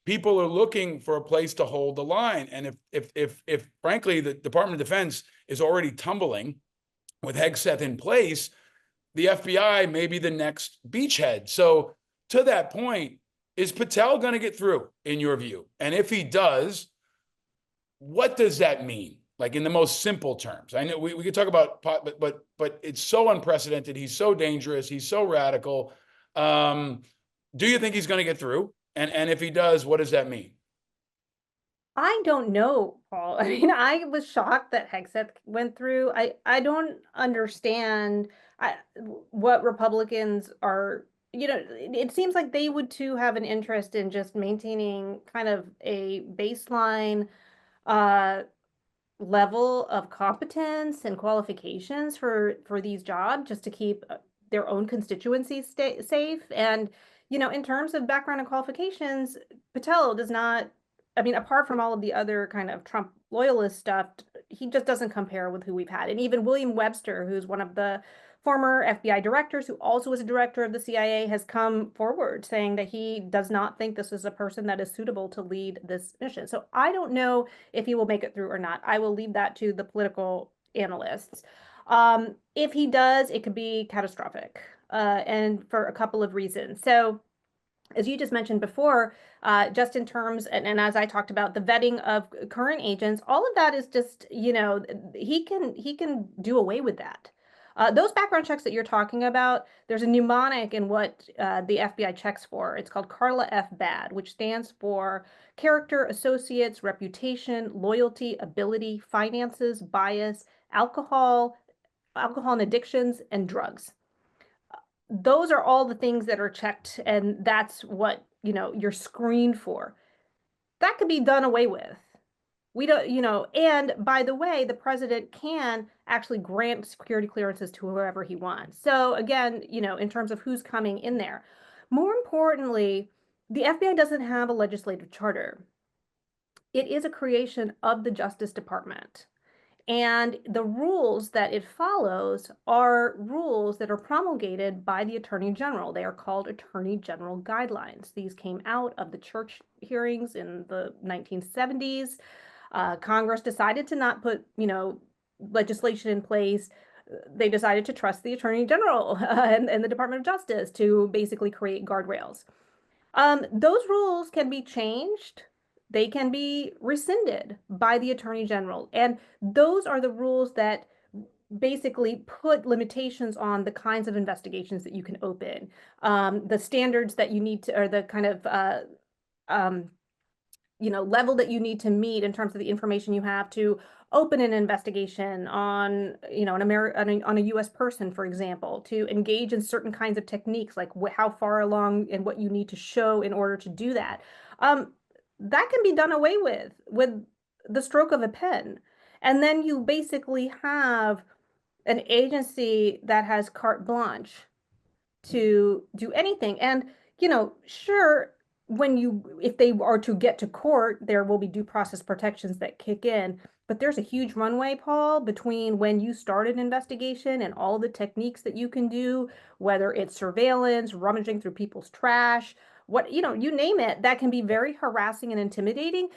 people are looking for a place to hold the line. And if frankly, the Department of Defense is already tumbling with Hegseth in place, the FBI may be the next beachhead. So to that point, is Patel going to get through in your view? And if he does, what does that mean? Like in the most simple terms. I know we could talk about, but it's so unprecedented. He's so dangerous. He's so radical. Do you think he's going to get through? And if he does, what does that mean? I don't know, Paul. I mean, I was shocked that Hegseth went through. I don't understand what Republicans are, it seems like they would too have an interest in just maintaining kind of a baseline uh level of competence and qualifications for these jobs, just to keep their own constituencies safe. And in terms of background and qualifications, Patel does not, I mean, apart from all of the other kind of Trump loyalist stuff, he just doesn't compare with who we've had. And even William Webster, who's one of the former FBI directors, who also was a director of the CIA, has come forward saying that he does not think this is a person that is suitable to lead this mission. So I don't know if he will make it through or not. I will leave that to the political analysts. If he does, it could be catastrophic, and for a couple of reasons. So, as you just mentioned before, just in terms, and as I talked about the vetting of current agents, all of that is just, he can do away with that. Those background checks that you're talking about, there's a mnemonic in what the FBI checks for. It's called CARLA F BAD, which stands for character, associates, reputation, loyalty, ability, finances, bias, alcohol and addictions, and drugs. Those are all the things that are checked, and that's what you're screened for. That could be done away with. We don't, and by the way, the president can actually grant security clearances to whoever he wants. So again, in terms of who's coming in there. More importantly, the FBI doesn't have a legislative charter. It is a creation of the Justice Department. And the rules that it follows are rules that are promulgated by the Attorney General. They are called Attorney General guidelines. These came out of the church hearings in the 1970s. Congress decided to not put, legislation in place. They decided to trust the Attorney General and the Department of Justice to basically create guardrails. Those rules can be changed. They can be rescinded by the Attorney General. And those are the rules that basically put limitations on the kinds of investigations that you can open, the standards that you need to, or the kind of level that you need to meet in terms of the information you have to open an investigation on, on a U.S. person, for example, to engage in certain kinds of techniques, like how far along and what you need to show in order to do that. That can be done away with the stroke of a pen. And then you basically have an agency that has carte blanche to do anything. And, sure, if they are to get to court, there will be due process protections that kick in. But there's a huge runway, Paul, between when you start an investigation and all the techniques that you can do, whether it's surveillance, rummaging through people's trash, you name it, that can be very harassing and intimidating,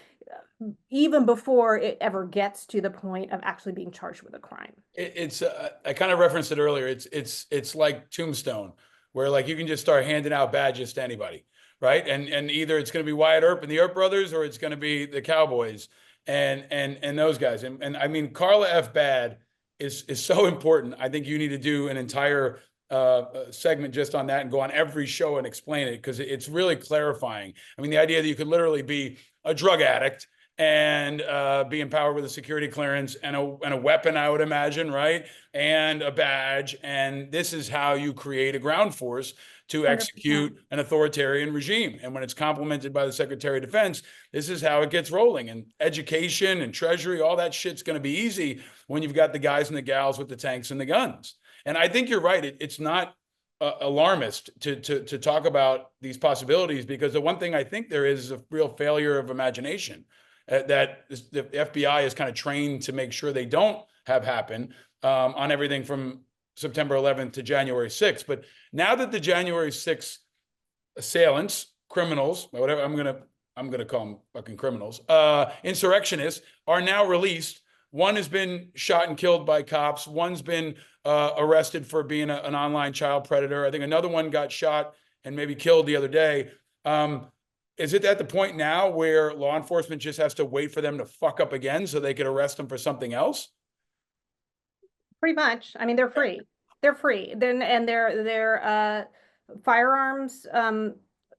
even before it ever gets to the point of actually being charged with a crime. It's I kind of referenced it earlier. It's like Tombstone, where like you can just start handing out badges to anybody, right? And either it's going to be Wyatt Earp and the Earp brothers, or it's going to be the Cowboys and those guys. And I mean, Carla F. Bad is so important. I think you need to do an entire segment just on that and go on every show and explain it, because it's really clarifying. I mean, the idea that you could literally be a drug addict and be empowered with a security clearance and a weapon, I would imagine, right? And a badge. And this is how you create a ground force to execute 100%. An authoritarian regime. And when it's complemented by the Secretary of Defense, this is how it gets rolling. And education and treasury, all that shit's going to be easy when you've got the guys and the gals with the tanks and the guns. And I think you're right. It's not alarmist to talk about these possibilities, because the one thing I think there is a real failure of imagination that the FBI is kind of trained to make sure they don't have happen on everything from September 11th to January 6th. But now that the January 6th assailants, criminals, whatever, I'm gonna call them fucking criminals, insurrectionists, are now released. One has been shot and killed by cops. One's been arrested for being an online child predator. I think another one got shot and maybe killed the other day. Is it at the point now where law enforcement just has to wait for them to fuck up again so they could arrest them for something else? Pretty much. I mean, they're free. They're free. Then and their firearms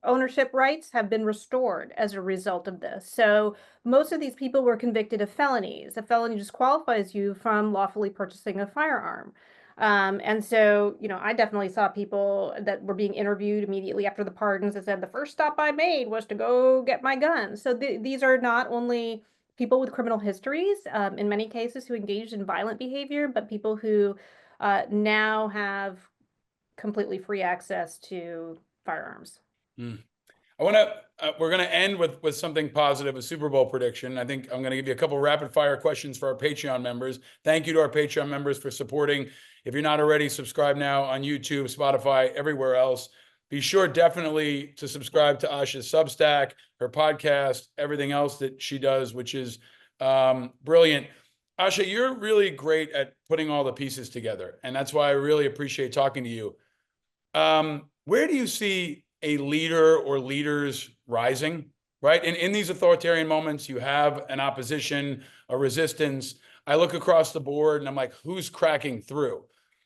ownership rights have been restored as a result of this. So most of these people were convicted of felonies. A felony disqualifies you from lawfully purchasing a firearm. And so, I definitely saw people that were being interviewed immediately after the pardons that said, the first stop I made was to go get my gun. So these are not only people with criminal histories, in many cases who engaged in violent behavior, but people who now have completely free access to firearms. We're going to end with something positive, a Super Bowl prediction. I think I'm going to give you a couple rapid fire questions for our Patreon members. Thank you to our Patreon members for supporting. If you're not already, subscribe now on YouTube, Spotify, everywhere else. Be sure definitely to subscribe to Asha's Substack, her podcast, everything else that she does, which is brilliant. Asha, you're really great at putting all the pieces together. And that's why I really appreciate talking to you. Where do you see a leader or leaders rising, right? And in these authoritarian moments, you have an opposition, a resistance. I look across the board and I'm like, who's cracking through?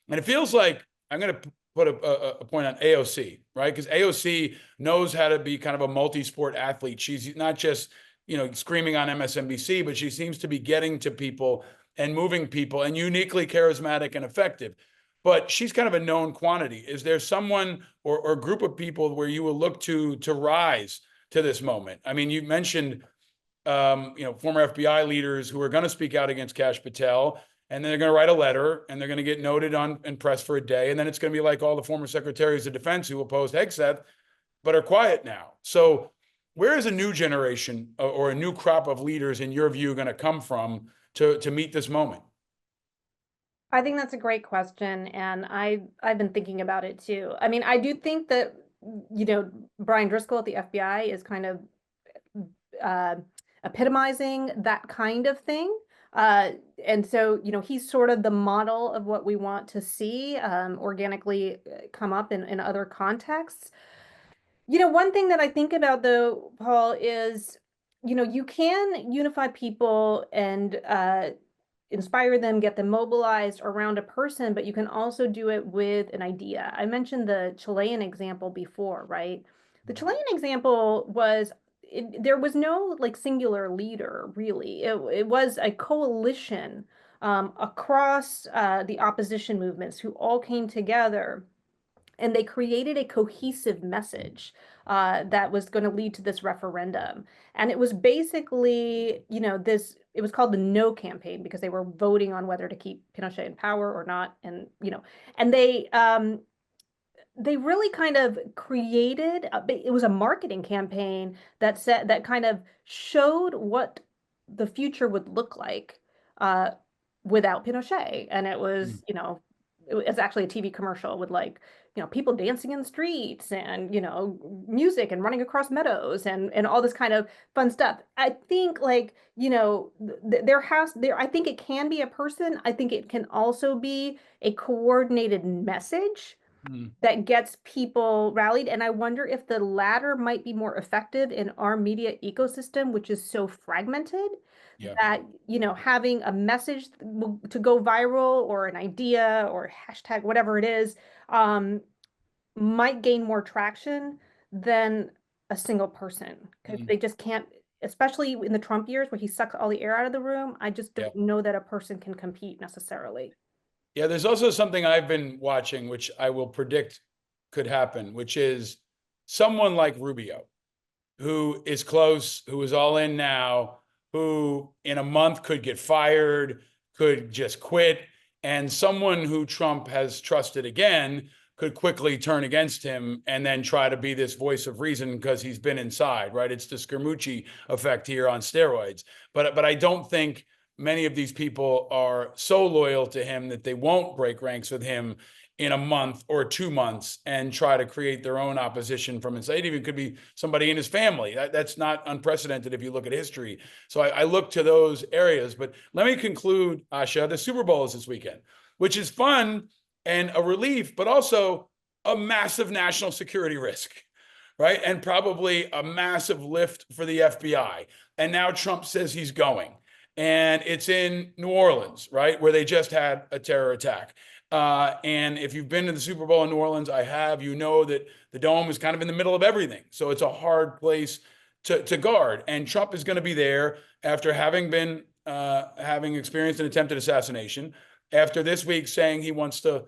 And it feels like I'm going to put a point on AOC, right? Because AOC knows how to be kind of a multi-sport athlete. She's not just, screaming on MSNBC, but she seems to be getting to people and moving people and uniquely charismatic and effective. But she's kind of a known quantity. Is there someone or group of people where you will look to rise to this moment? I mean, you mentioned former FBI leaders who are going to speak out against Kash Patel, and then they're going to write a letter, and they're going to get noted on and press for a day, and then it's going to be like all the former secretaries of defense who opposed Hegseth, but are quiet now. So where is a new generation or a new crop of leaders, in your view, going to come from to meet this moment? I think that's a great question, and I've been thinking about it too. I mean, I do think that, Brian Driscoll at the FBI is kind of uh, epitomizing that kind of thing. And so, he's sort of the model of what we want to see organically come up in other contexts. One thing that I think about though, Paul, is, you can unify people and inspire them, get them mobilized around a person, but you can also do it with an idea. I mentioned the Chilean example before, right? The Chilean example was there was no like singular leader, really. It was a coalition across the opposition movements who all came together and they created a cohesive message that was going to lead to this referendum. And it was basically, it was called the No campaign because they were voting on whether to keep Pinochet in power or not. And, and they really kind of created, it was a marketing campaign that kind of showed what the future would look like uh, without Pinochet. And it was, it was actually a TV commercial with like, people dancing in the streets and, music and running across meadows and all this kind of fun stuff. I think like, I think it can be a person. I think it can also be a coordinated message that gets people rallied. And I wonder if the latter might be more effective in our media ecosystem, which is so fragmented. Yeah. That, having a message to go viral or an idea or hashtag, whatever it is, might gain more traction than a single person because they just can't, especially in the Trump years where he sucks all the air out of the room. I just don't know that a person can compete necessarily. Yeah, there's also something I've been watching, which I will predict could happen, which is someone like Rubio, who is close, who is all in now, who in a month could get fired, could just quit, and someone who Trump has trusted again could quickly turn against him and then try to be this voice of reason because he's been inside, right? It's the Scaramucci effect here on steroids. But I don't think many of these people are so loyal to him that they won't break ranks with him in a month or 2 months and try to create their own opposition from inside. It even could be somebody in his family. That's not unprecedented if you look at history. So I look to those areas. But let me conclude, Asha, the Super Bowl is this weekend, which is fun and a relief, but also a massive national security risk, right? And probably a massive lift for the FBI. And now Trump says he's going. And it's in New Orleans, right, where they just had a terror attack. And if you've been to the Super Bowl in New Orleans, I have, you know that the Dome is kind of in the middle of everything. So it's a hard place to guard. And Trump is going to be there after having experienced an attempted assassination, after this week saying he wants to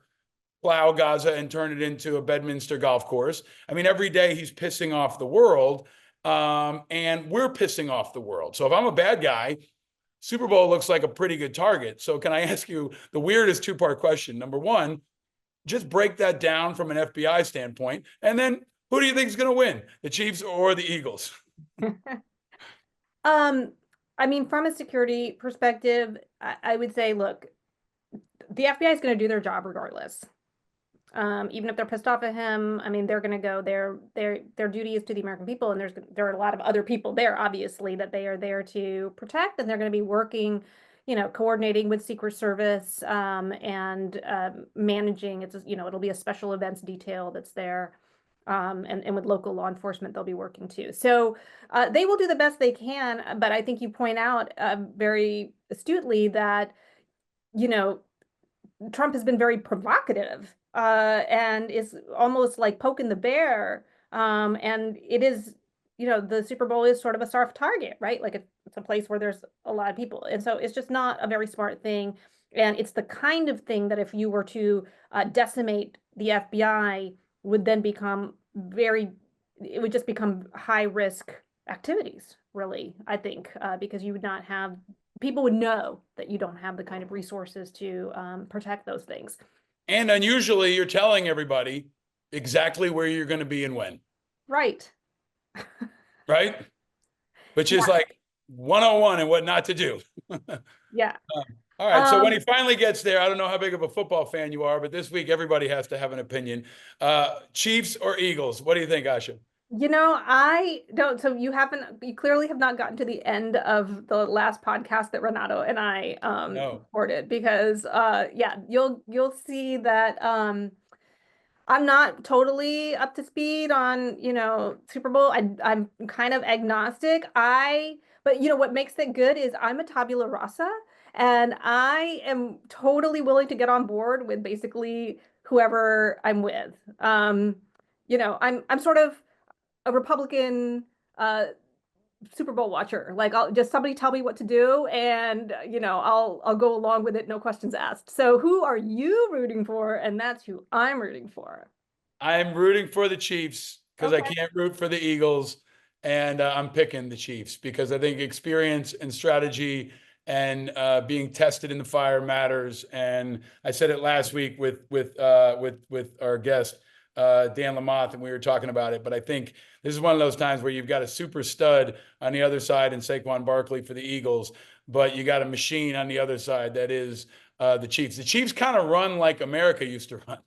plow Gaza and turn it into a Bedminster golf course. I mean, every day he's pissing off the world, and we're pissing off the world. So if I'm a bad guy, Super Bowl looks like a pretty good target. So can I ask you the weirdest two-part question? Number one, just break that down from an FBI standpoint. And then who do you think is going to win, the Chiefs or the Eagles? I mean, from a security perspective, I would say, look, the FBI is going to do their job regardless. Even if they're pissed off at him, I mean, they're going to go their duty is to the American people. And there are a lot of other people there, obviously, that they are there to protect. And they're going to be working, coordinating with Secret Service, and managing. It'll be a special events detail that's there. And with local law enforcement, they'll be working too. So they will do the best they can. But I think you point out very astutely that, Trump has been very provocative and is almost like poking the bear. And it is, the Super Bowl is sort of a soft target, right? Like it's a place where there's a lot of people. And so it's just not a very smart thing. And it's the kind of thing that if you were to decimate the FBI would then become it would just become high risk activities, really, I think, because you would not have, people would know that you don't have the kind of resources to protect those things. And unusually, you're telling everybody exactly where you're going to be and when. Right. Right? Which is like 101 and what not to do. Yeah. All right. So when he finally gets there, I don't know how big of a football fan you are, but this week everybody has to have an opinion. Chiefs or Eagles? What do you think, Asha? I don't. So you clearly have not gotten to the end of the last podcast that Renato and I recorded, because yeah, you'll see that I'm not totally up to speed on, Super Bowl. I'm kind of agnostic. But what makes it good is I'm a tabula rasa, and I am totally willing to get on board with basically whoever I'm with. I'm sort of a Republican Super Bowl watcher. Like, I'll just, somebody tell me what to do, and I'll go along with it, no questions asked. So who are you rooting for? And that's who I'm rooting for. I'm rooting for the Chiefs because Okay. I can't root for the Eagles, and I'm picking the Chiefs because I think experience and strategy and being tested in the fire matters. And I said it last week with our guest Dan Lamothe, and we were talking about it. But I think this is one of those times where you've got a super stud on the other side in Saquon Barkley for the Eagles, but you got a machine on the other side that is the Chiefs. The Chiefs kind of run like America used to run.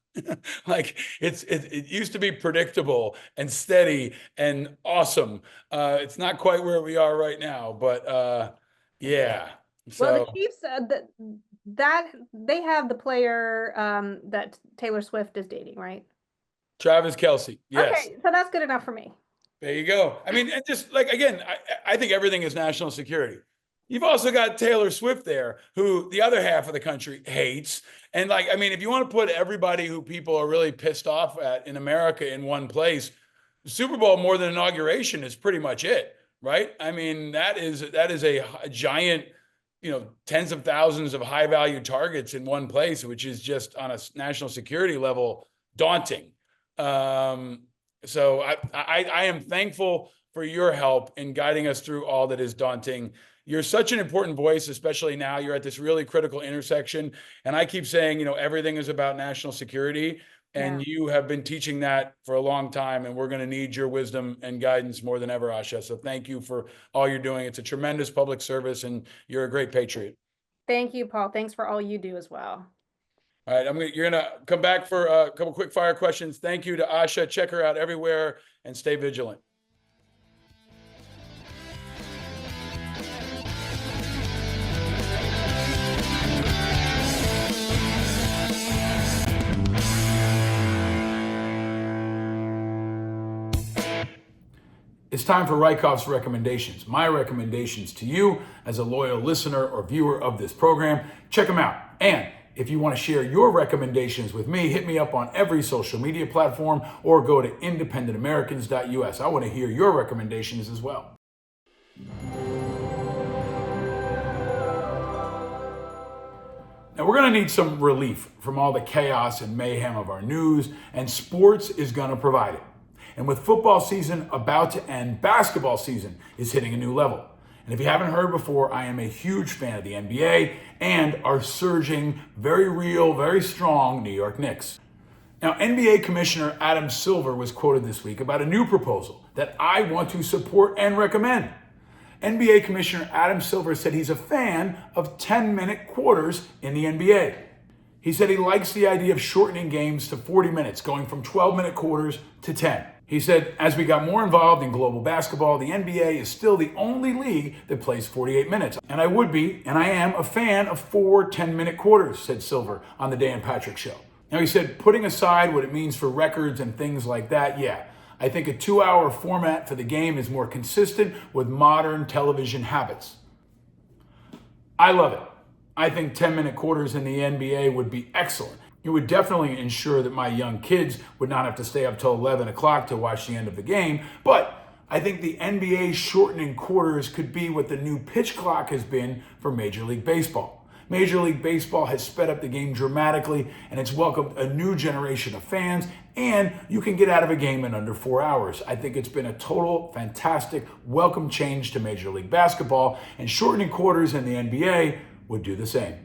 Like it used to be predictable and steady and awesome. It's not quite where we are right now, but yeah. So well, the Chiefs, that they have the player that Taylor Swift is dating, right? Travis Kelce, yes. Okay, so that's good enough for me. There you go. I mean, and just like, again, I think everything is national security. You've also got Taylor Swift there, who the other half of the country hates. And like, I mean, if you want to put everybody who people are really pissed off at in America in one place, the Super Bowl more than inauguration is pretty much it, right? I mean, that is a giant, tens of thousands of high value targets in one place, which is just on a national security level daunting. So I am thankful for your help in guiding us through all that is daunting. You're such an important voice, especially now. You're at this really critical intersection. And I keep saying, everything is about national security. And you have been teaching that for a long time. And we're going to need your wisdom and guidance more than ever, Asha. So thank you for all you're doing. It's a tremendous public service, and you're a great patriot. Thank you, Paul. Thanks for all you do as well. All right, you're gonna come back for a couple quick fire questions. Thank you to Asha. Check her out everywhere and stay vigilant. It's time for Rykoff's recommendations. My recommendations to you as a loyal listener or viewer of this program. Check them out. And if you want to share your recommendations with me, hit me up on every social media platform or go to independentamericans.us. I want to hear your recommendations as well. Now, we're going to need some relief from all the chaos and mayhem of our news, and sports is going to provide it. And with football season about to end, basketball season is hitting a new level. And if you haven't heard before, I am a huge fan of the NBA and our surging, very real, very strong New York Knicks. Now, NBA Commissioner Adam Silver was quoted this week about a new proposal that I want to support and recommend. NBA Commissioner Adam Silver said he's a fan of 10-minute quarters in the NBA. He said he likes the idea of shortening games to 40 minutes, going from 12-minute quarters to 10. He said, as we got more involved in global basketball, the NBA is still the only league that plays 48 minutes. And I would be, and I am, a fan of 4 10-minute quarters, said Silver on the Dan Patrick Show. Now, he said, putting aside what it means for records and things like that, yeah, I think a 2-hour format for the game is more consistent with modern television habits. I love it. I think 10-minute quarters in the NBA would be excellent. It would definitely ensure that my young kids would not have to stay up till 11 o'clock to watch the end of the game. But I think the NBA shortening quarters could be what the new pitch clock has been for Major League Baseball. Major League Baseball has sped up the game dramatically, and it's welcomed a new generation of fans, and you can get out of a game in under 4 hours. I think it's been a total fantastic welcome change to Major League Basketball, and shortening quarters in the NBA would do the same.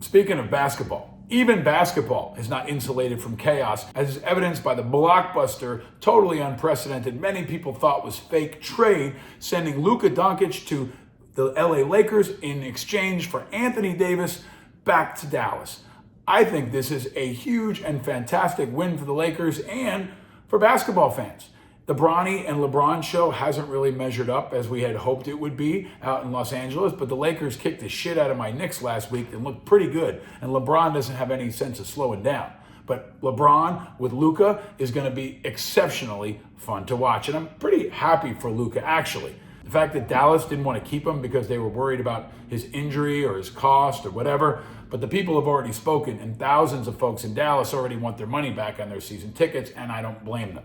Speaking of basketball, even basketball is not insulated from chaos, as is evidenced by the blockbuster, totally unprecedented, many people thought was fake trade, sending Luca to the LA Lakers in exchange for Anthony Davis back to Dallas. I think this is a huge and fantastic win for the Lakers and for basketball fans. The Bronny and LeBron show hasn't really measured up as we had hoped it would be out in Los Angeles, but the Lakers kicked the shit out of my Knicks last week and looked pretty good, and LeBron doesn't have any sense of slowing down. But LeBron with Luca is going to be exceptionally fun to watch, and I'm pretty happy for Luca, actually. The fact that Dallas didn't want to keep him because they were worried about his injury or his cost or whatever, but the people have already spoken, and thousands of folks in Dallas already want their money back on their season tickets, and I don't blame them.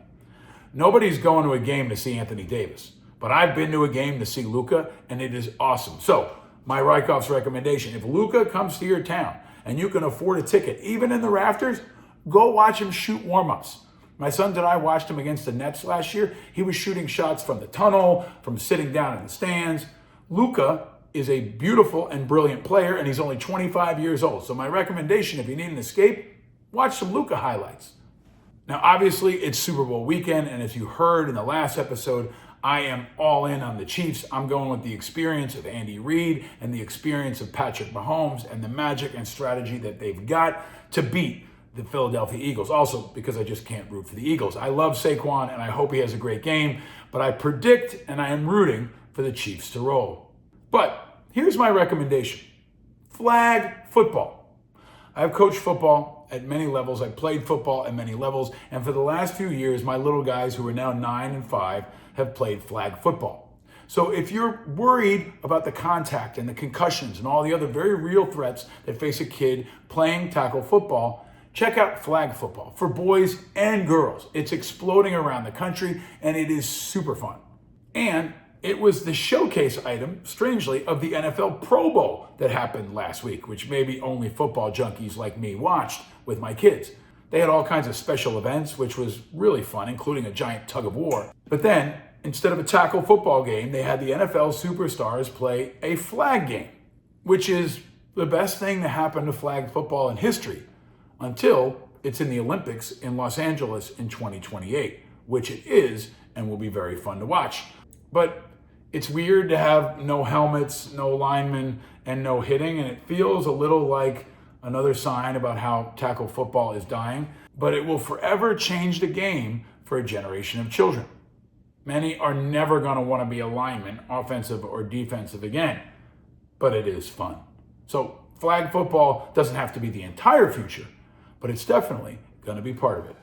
Nobody's going to a game to see Anthony Davis, but I've been to a game to see Luca, and it is awesome. So, my Rykoff's recommendation, if Luca comes to your town and you can afford a ticket, even in the rafters, go watch him shoot warm-ups. My sons and I watched him against the Nets last year. He was shooting shots from the tunnel, from sitting down in the stands. Luca is a beautiful and brilliant player, and he's only 25 years old. So my recommendation, if you need an escape, watch some Luca highlights. Now, obviously, it's Super Bowl weekend, and as you heard in the last episode, I am all in on the Chiefs. I'm going with the experience of Andy Reid and the experience of Patrick Mahomes and the magic and strategy that they've got to beat the Philadelphia Eagles. Also, because I just can't root for the Eagles. I love Saquon, and I hope he has a great game, but I predict and I am rooting for the Chiefs to roll. But here's my recommendation. Flag football. I've coached football at many levels. I've played football at many levels. And for the last few years, my little guys who are now 9 and 5 have played flag football. So if you're worried about the contact and the concussions and all the other very real threats that face a kid playing tackle football, check out flag football for boys and girls. It's exploding around the country, and it is super fun. And it was the showcase item, strangely, of the NFL Pro Bowl that happened last week, which maybe only football junkies like me watched with my kids. They had all kinds of special events, which was really fun, including a giant tug of war. But then, instead of a tackle football game, they had the NFL superstars play a flag game, which is the best thing to happen to flag football in history, until it's in the Olympics in Los Angeles in 2028, which it is and will be very fun to watch. But it's weird to have no helmets, no linemen, and no hitting, and it feels a little like another sign about how tackle football is dying, but it will forever change the game for a generation of children. Many are never going to want to be a lineman, offensive or defensive again, but it is fun. So flag football doesn't have to be the entire future, but it's definitely going to be part of it.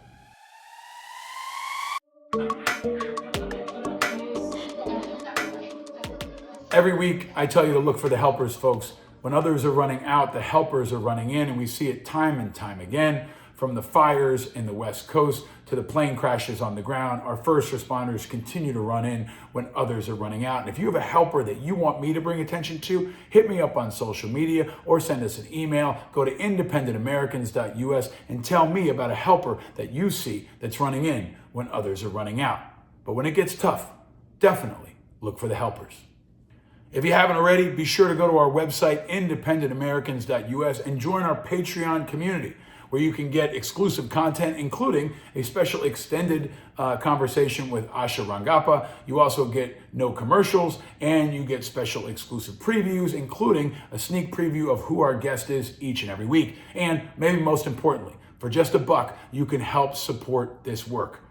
Every week, I tell you to look for the helpers, folks. When others are running out, the helpers are running in, and we see it time and time again. From the fires in the West Coast to the plane crashes on the ground, our first responders continue to run in when others are running out. And if you have a helper that you want me to bring attention to, hit me up on social media or send us an email. Go to independentamericans.us and tell me about a helper that you see that's running in when others are running out. But when it gets tough, definitely look for the helpers. If you haven't already, be sure to go to our website, independentamericans.us, and join our Patreon community, where you can get exclusive content, including a special extended conversation with Asha Rangappa. You also get no commercials, and you get special exclusive previews, including a sneak preview of who our guest is each and every week. And maybe most importantly, for just $1, you can help support this work.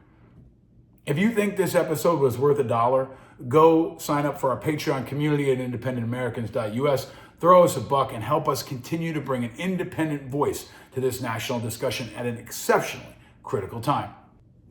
If you think this episode was worth $1, go sign up for our Patreon community at independentamericans.us. Throw us $1 and help us continue to bring an independent voice to this national discussion at an exceptionally critical time.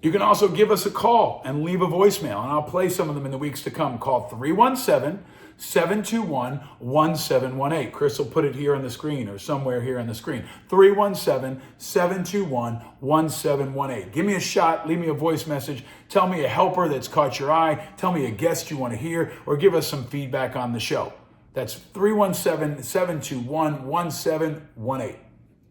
You can also give us a call and leave a voicemail, and I'll play some of them in the weeks to come. Call 317-721-1718. Chris will put it here on the screen or somewhere here on the screen. 317-721-1718. Give me a shot, leave me a voice message, tell me a helper that's caught your eye, tell me a guest you want to hear, or give us some feedback on the show. That's 317-721-1718.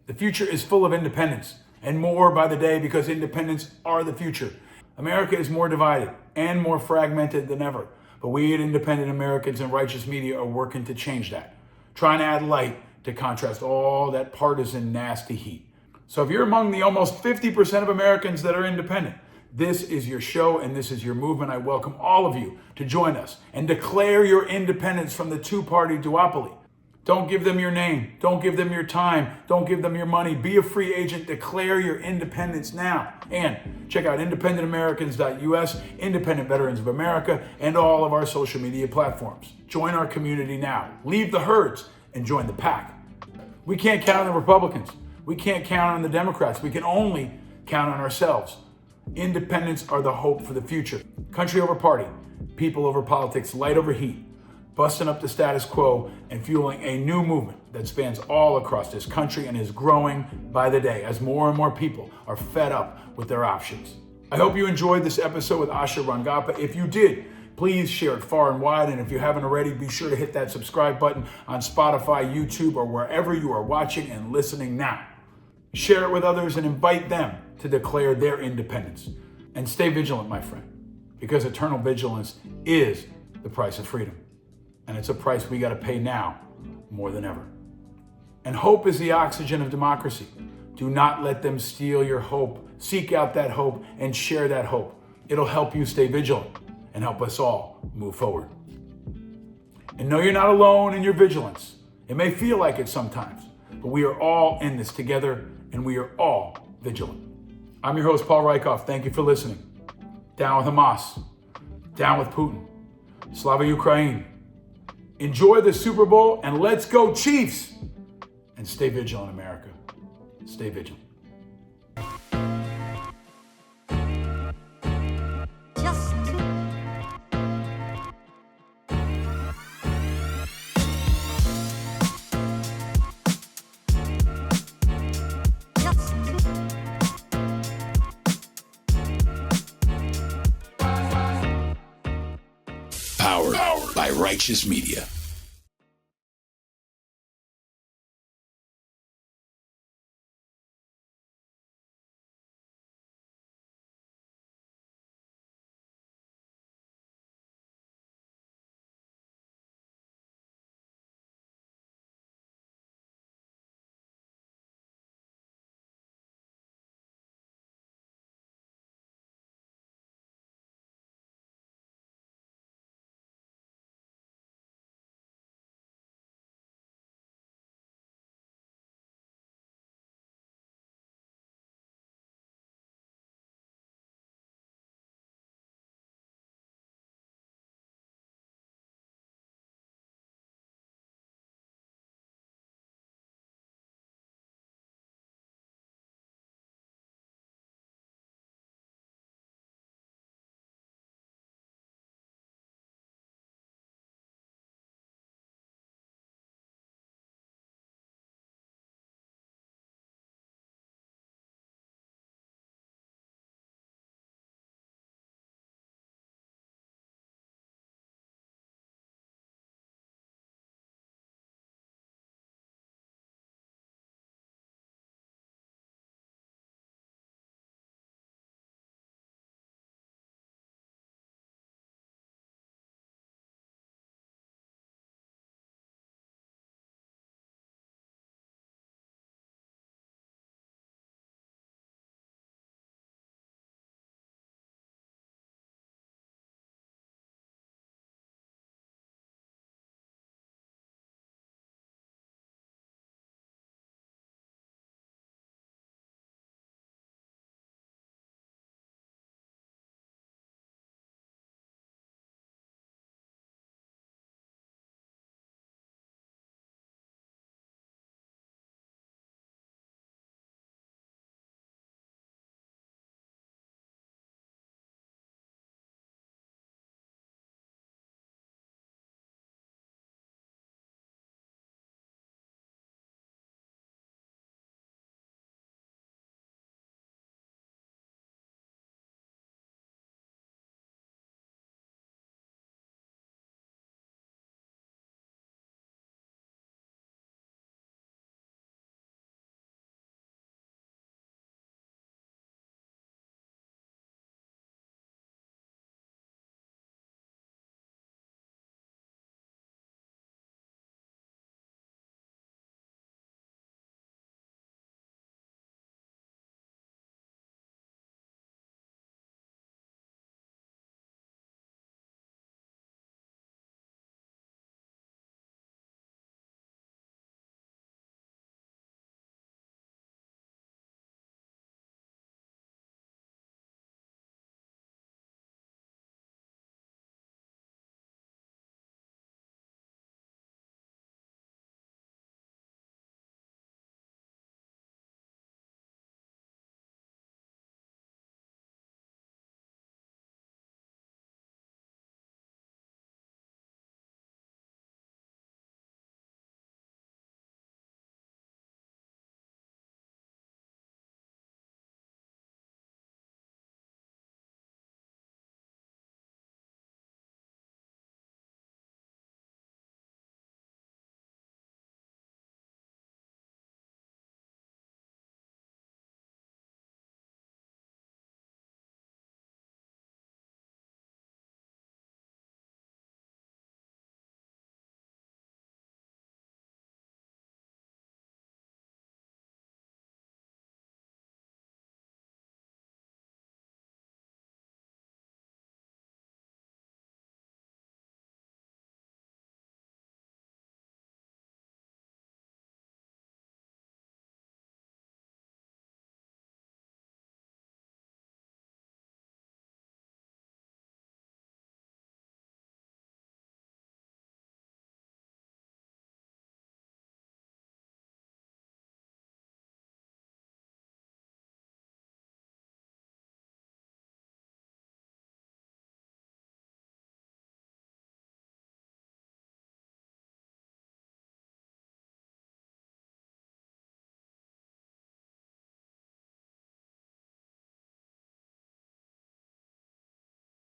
The future is full of independence, and more by the day, because independents are the future. America is more divided and more fragmented than ever, but we at Independent Americans and Righteous Media are working to change that, trying to add light to contrast all that partisan nasty heat. So if you're among the almost 50% of Americans that are independent, this is your show and this is your movement. I welcome all of you to join us and declare your independence from the two-party duopoly. Don't give them your name. Don't give them your time. Don't give them your money. Be a free agent. Declare your independence now. And check out independentamericans.us, Independent Veterans of America, and all of our social media platforms. Join our community now. Leave the herds and join the pack. We can't count on the Republicans. We can't count on the Democrats. We can only count on ourselves. Independents are the hope for the future. Country over party, people over politics, light over heat, busting up the status quo and fueling a new movement that spans all across this country and is growing by the day as more and more people are fed up with their options. I hope you enjoyed this episode with Asha Rangappa. If you did, please share it far and wide. And if you haven't already, be sure to hit that subscribe button on Spotify, YouTube, or wherever you are watching and listening now. Share it with others and invite them to declare their independence. And stay vigilant, my friend, because eternal vigilance is the price of freedom. And it's a price we got to pay now more than ever. And hope is the oxygen of democracy. Do not let them steal your hope. Seek out that hope and share that hope. It'll help you stay vigilant and help us all move forward. And know you're not alone in your vigilance. It may feel like it sometimes, but we are all in this together and we are all vigilant. I'm your host, Paul Rykov. Thank you for listening. Down with Hamas. Down with Putin. Slava Ukraine. Enjoy the Super Bowl and let's go Chiefs. And stay vigilant, America. Stay vigilant. Powered by Righteous Media.